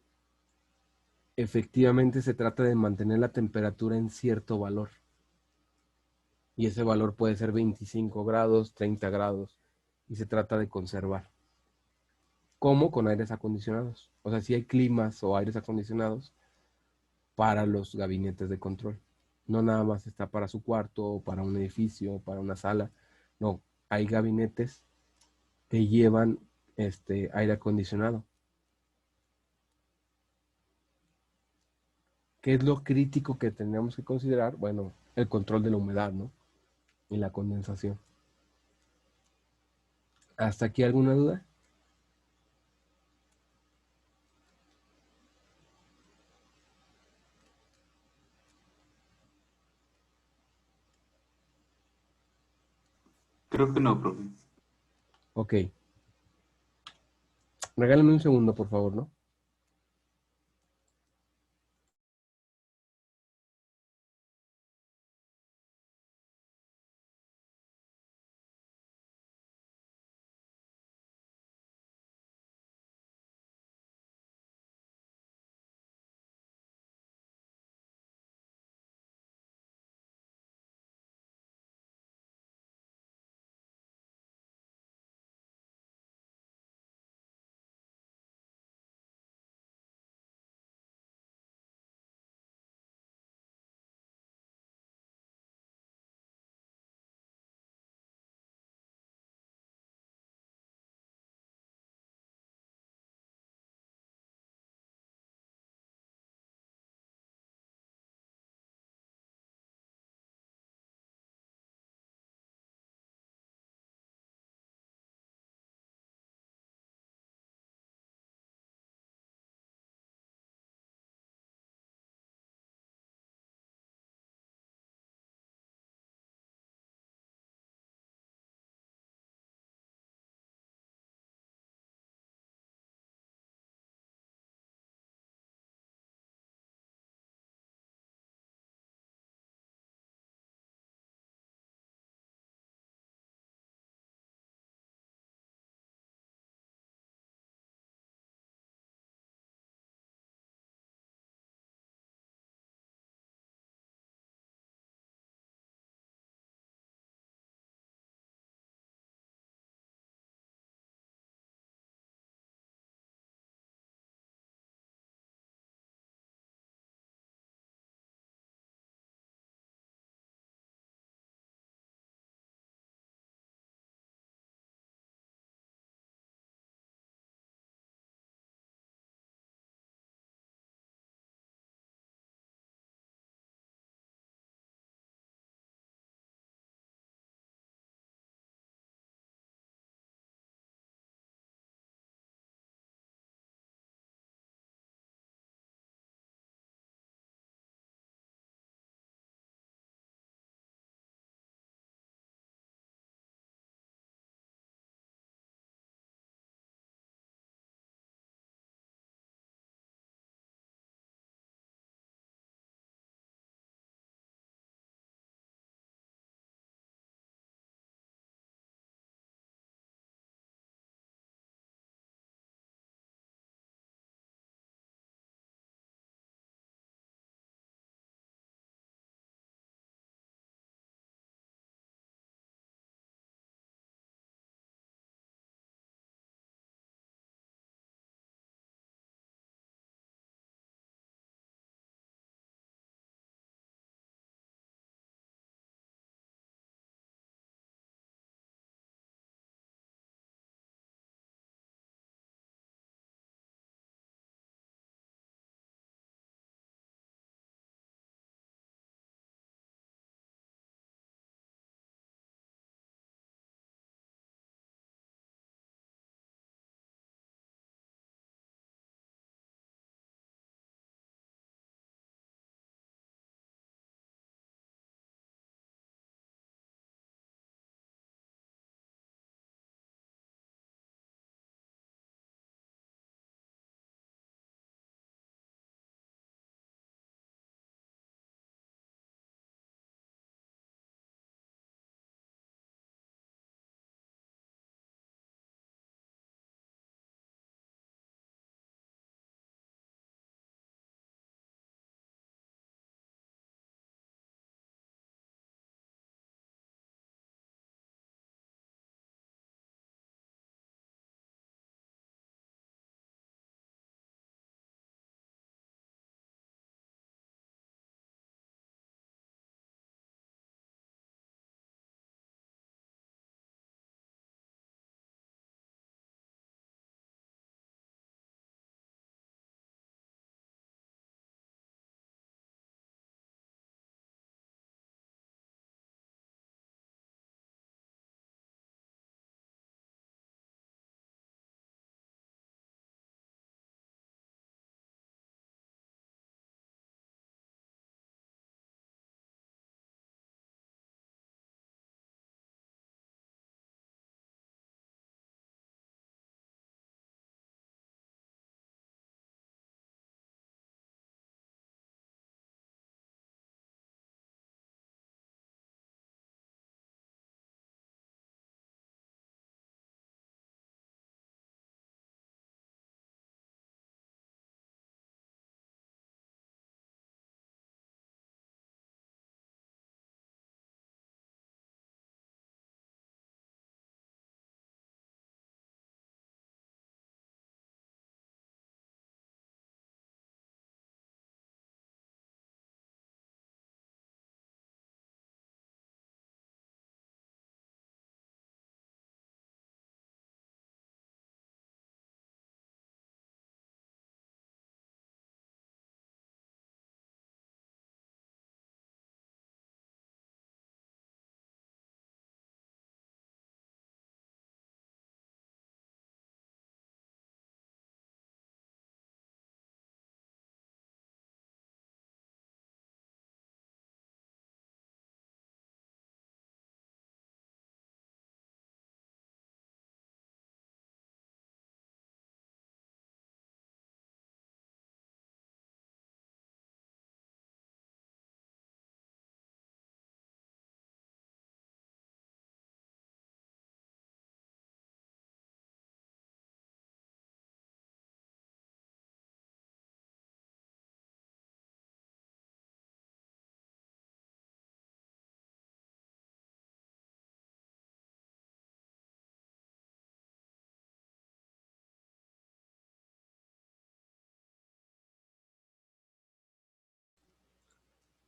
efectivamente se trata de mantener la temperatura en cierto valor. Y ese valor puede ser 25 grados, 30 grados, y se trata de conservar. Como con aires acondicionados. O sea, si hay climas o aires acondicionados para los gabinetes de control. No nada más está para su cuarto, para un edificio, para una sala. No, hay gabinetes que llevan aire acondicionado. ¿Qué es lo crítico que tenemos que considerar? Bueno, el control de la humedad, ¿no? Y la condensación. ¿Hasta aquí alguna duda? Creo que no, profe. Ok. Regálame un segundo, por favor, ¿no?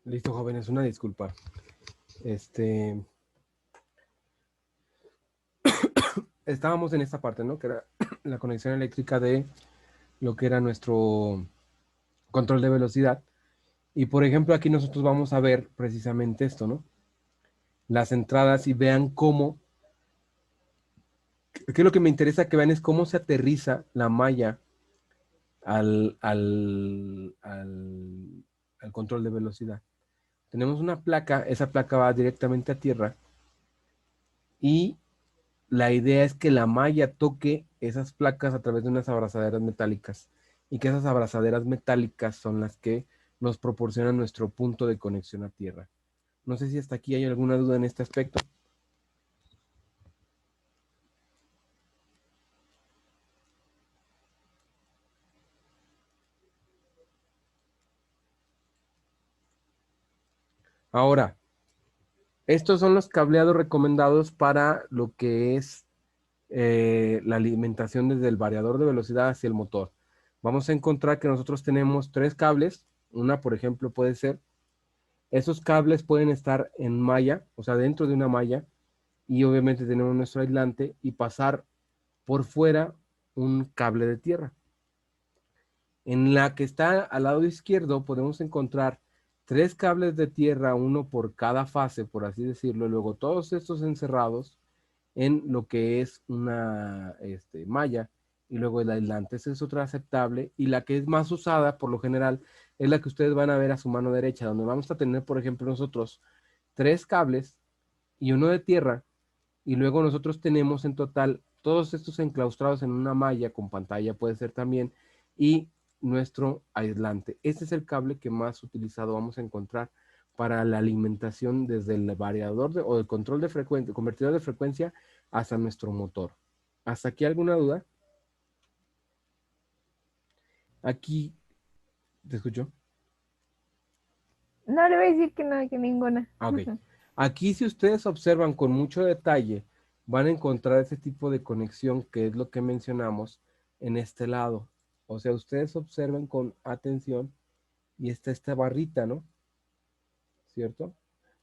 Listo, jóvenes, una disculpa. Este, estábamos en esta parte, ¿no? Que era la conexión eléctrica de lo que era nuestro control de velocidad. Y por ejemplo, aquí nosotros vamos a ver precisamente esto, ¿no? Las entradas y vean cómo, que lo que me interesa que vean es cómo se aterriza la malla al control de velocidad. Tenemos una placa, esa placa va directamente a tierra y la idea es que la malla toque esas placas a través de unas abrazaderas metálicas y que esas abrazaderas metálicas son las que nos proporcionan nuestro punto de conexión a tierra. No sé si hasta aquí hay alguna duda en este aspecto. Ahora, estos son los cableados recomendados para lo que es la alimentación desde el variador de velocidad hacia el motor. Vamos a encontrar que nosotros tenemos 3 cables. Una, por ejemplo, puede ser, esos cables pueden estar en malla, o sea, dentro de una malla, y obviamente tenemos nuestro aislante y pasar por fuera un cable de tierra. En la que está al lado izquierdo podemos encontrar 3 cables de tierra, uno por cada fase, por así decirlo, y luego todos estos encerrados en lo que es una malla, y luego el aislante. Esa es otra aceptable, y la que es más usada por lo general es la que ustedes van a ver a su mano derecha, donde vamos a tener, por ejemplo, nosotros 3 cables y uno de tierra, y luego nosotros tenemos en total todos estos enclaustrados en una malla con pantalla, puede ser también, y nuestro aislante. Este es el cable que más utilizado vamos a encontrar para la alimentación desde el variador o el control de frecuencia, convertidor de frecuencia hasta nuestro motor. ¿Hasta aquí alguna duda? Aquí, ¿te escucho? No le voy a decir que no, que ninguna. Ah, ok. Aquí, si ustedes observan con mucho detalle, van a encontrar ese tipo de conexión que es lo que mencionamos en este lado. O sea, ustedes observen con atención y está esta barrita, ¿no? ¿Cierto?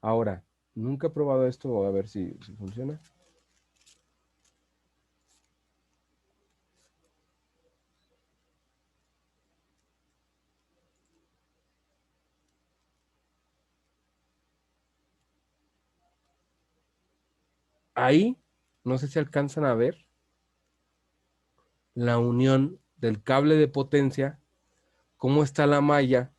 Ahora, nunca he probado esto, voy a ver si funciona. Ahí, no sé si alcanzan a ver la unión del cable de potencia, cómo está la malla.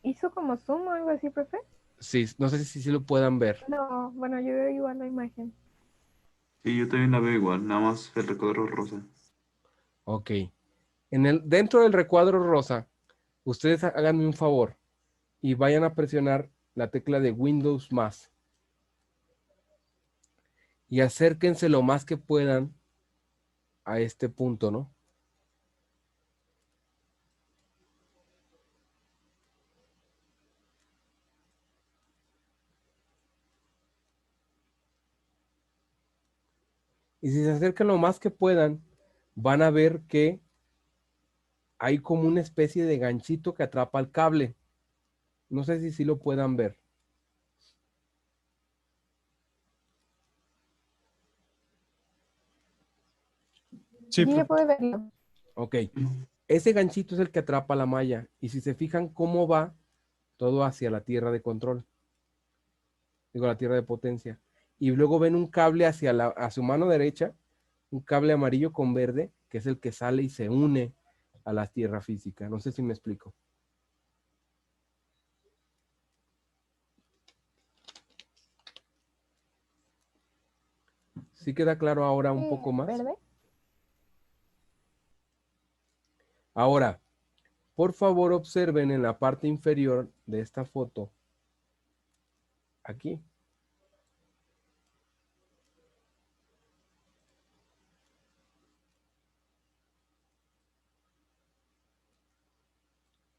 ¿Hizo como zoom o algo así, profe? Sí, no sé si lo puedan ver. No, bueno, yo veo igual la imagen. Sí, yo también la veo igual, nada más el recuadro rosa. Ok. Dentro del recuadro rosa, ustedes háganme un favor y vayan a presionar la tecla de Windows más y acérquense lo más que puedan a este punto, ¿no? Y si se acercan lo más que puedan, van a ver que hay como una especie de ganchito que atrapa el cable. No sé si sí lo puedan ver. Sí, Yo ya profe. puedo verlo. Ok. Ese ganchito es el que atrapa la malla. Y si se fijan cómo va todo hacia la tierra de control, digo, la tierra de potencia. Y luego ven un cable a su mano derecha, un cable amarillo con verde, que es el que sale y se une a la tierra física. No sé si me explico. ¿Sí queda claro ahora un poco más? ¿Verde? Ahora, por favor, observen en la parte inferior de esta foto, aquí.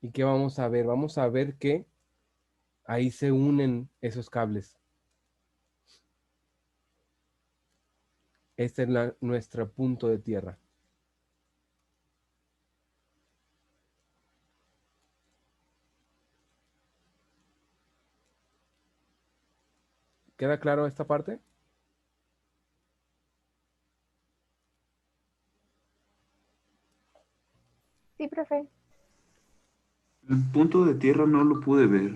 ¿Y qué vamos a ver? Vamos a ver que ahí se unen esos cables. Este es nuestro punto de tierra. ¿Queda claro esta parte? Sí, profe. El punto de tierra no lo pude ver.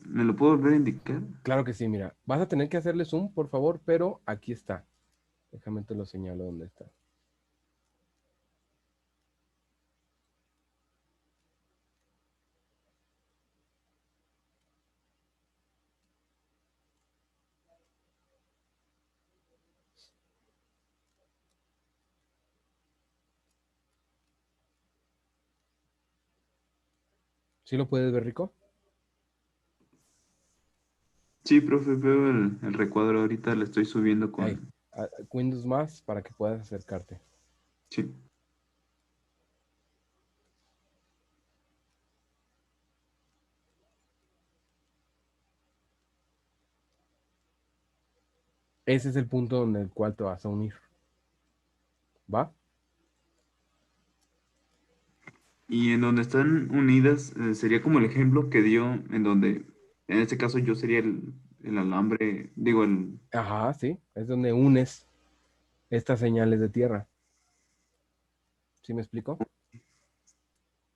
¿Me lo puedo volver a indicar? Claro que sí, mira. Vas a tener que hacerle zoom, por favor, pero aquí está. Déjame te lo señalo dónde está. ¿Sí lo puedes ver, Rico? Sí, profe, veo el recuadro ahorita, le estoy subiendo Ahí. con... Windows más para que puedas acercarte. Sí. Ese es el punto donde el cual te vas a unir. ¿Va? Y en donde están unidas, sería como el ejemplo que dio, en donde, en este caso yo sería el alambre, digo, el... Ajá, sí. Es donde unes estas señales de tierra. ¿Sí me explico?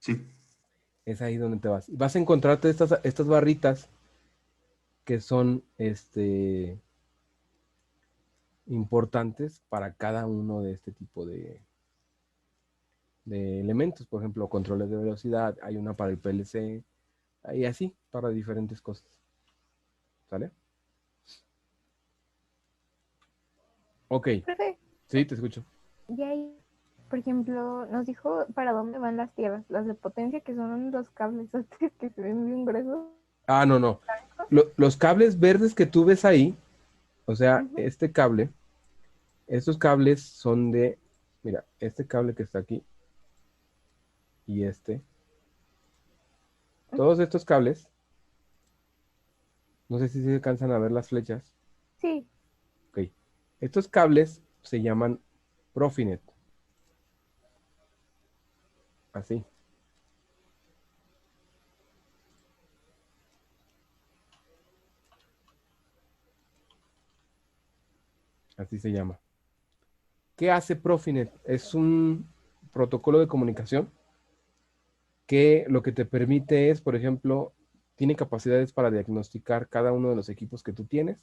Sí. Es ahí donde te vas. Vas a encontrarte estas barritas que son importantes para cada uno de este tipo de elementos. Por ejemplo, controles de velocidad, hay una para el PLC, y así, para diferentes cosas. ¿Sale? Ok, Profe, sí, te escucho. y ahí, por ejemplo, nos dijo para dónde van las tierras, las de potencia, que son los cables estos que se ven bien gruesos. Ah, no, no. Los cables verdes que tú ves ahí, o sea, Ujú. este cable, estos cables son de, mira, este cable que está aquí y todos estos cables, no sé si se alcanzan a ver las flechas. Sí. Ok. Estos cables se llaman Profinet. Así. Así se llama. ¿Qué hace Profinet? Es un protocolo de comunicación que lo que te permite es, por ejemplo, tiene capacidades para diagnosticar cada uno de los equipos que tú tienes.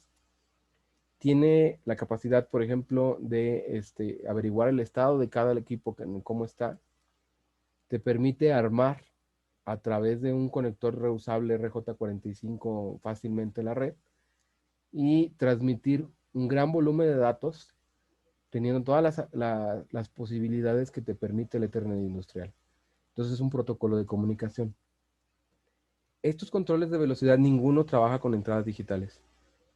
Tiene la capacidad, por ejemplo, de averiguar el estado de cada equipo, cómo está. Te permite armar a través de un conector reusable RJ45 fácilmente la red y transmitir un gran volumen de datos teniendo todas las posibilidades que te permite el Ethernet industrial. Entonces es un protocolo de comunicación. Estos controles de velocidad, ninguno trabaja con entradas digitales.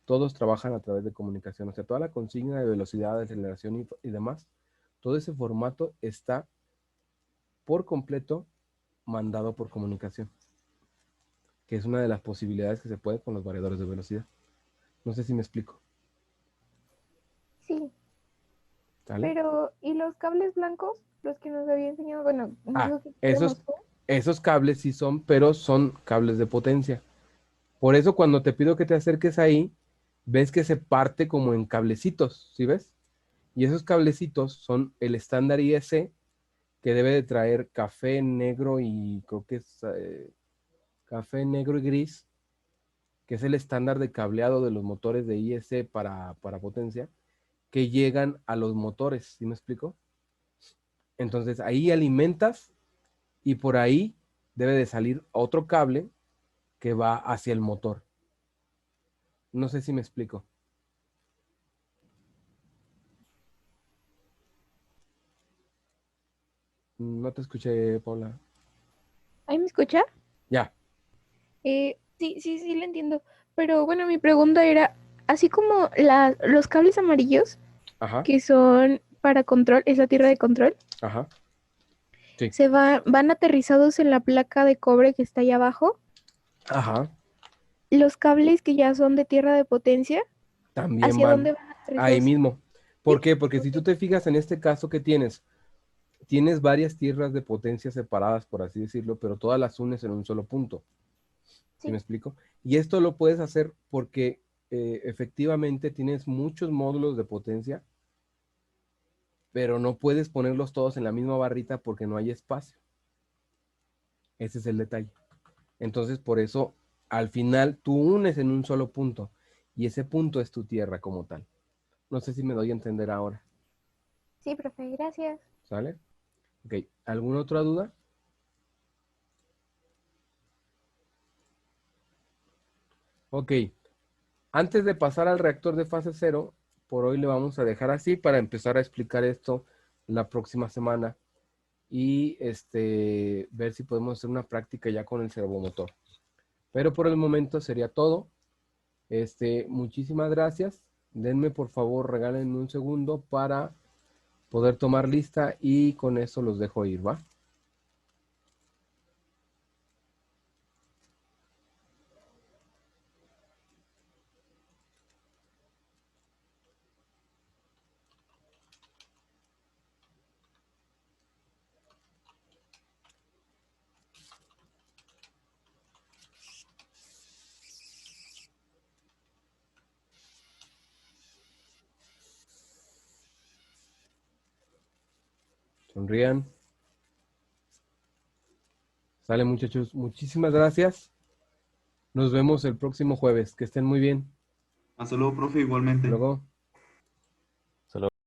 Todos trabajan a través de comunicación. O sea, toda la consigna de velocidad, de aceleración y demás, todo ese formato está por completo mandado por comunicación, que es una de las posibilidades que se puede con los variadores de velocidad. No sé si me explico. Sí, ¿Sale? pero ¿y los cables blancos? Los que nos había enseñado, bueno, nos Ah, dijo que esos, quisiéramos tú. esos cables sí son, pero son cables de potencia. Por eso cuando te pido que te acerques ahí, ves que se parte como en cablecitos, ¿sí ves? Y esos cablecitos son el estándar IEC que debe de traer café, negro y creo que es café, negro y gris, que es el estándar de cableado de los motores de IEC para potencia, que llegan a los motores, ¿sí me explico? Entonces ahí alimentas y por ahí debe de salir otro cable que va hacia el motor. No sé si me explico. No te escuché, Paula. ¿Ahí me escucha? Ya. Sí, lo entiendo. Pero bueno, mi pregunta era, así como los cables amarillos, Ajá, que son para control, es la tierra de control, ajá. Sí. van aterrizados en la placa de cobre que está ahí abajo. Ajá. Los cables que ya son de tierra de potencia, También ¿hacia van dónde van ahí aterrizados? mismo. Sí, ¿Por qué? Porque si ok, tú te fijas en este caso que tienes varias tierras de potencia separadas, por así decirlo, pero todas las unes en un solo punto. ¿Sí me sí. explico? Y esto lo puedes hacer porque efectivamente tienes muchos módulos de potencia, pero no puedes ponerlos todos en la misma barrita porque no hay espacio. Ese es el detalle. Entonces, por eso, al final, tú unes en un solo punto, y ese punto es tu tierra como tal. No sé si me doy a entender ahora. Sí, profe, gracias. ¿Sale? Ok, ¿alguna otra duda? Ok, antes de pasar al reactor de fase cero, por hoy le vamos a dejar así para empezar a explicar esto la próxima semana y ver si podemos hacer una práctica ya con el servomotor. Pero por el momento sería todo. Muchísimas gracias. Denme por favor, regálenme un segundo para poder tomar lista y con eso los dejo ir, ¿va? Sonrían. Sale, muchachos. Muchísimas gracias. Nos vemos el próximo jueves. Que estén muy bien. Hasta luego, profe, Hasta igualmente. luego.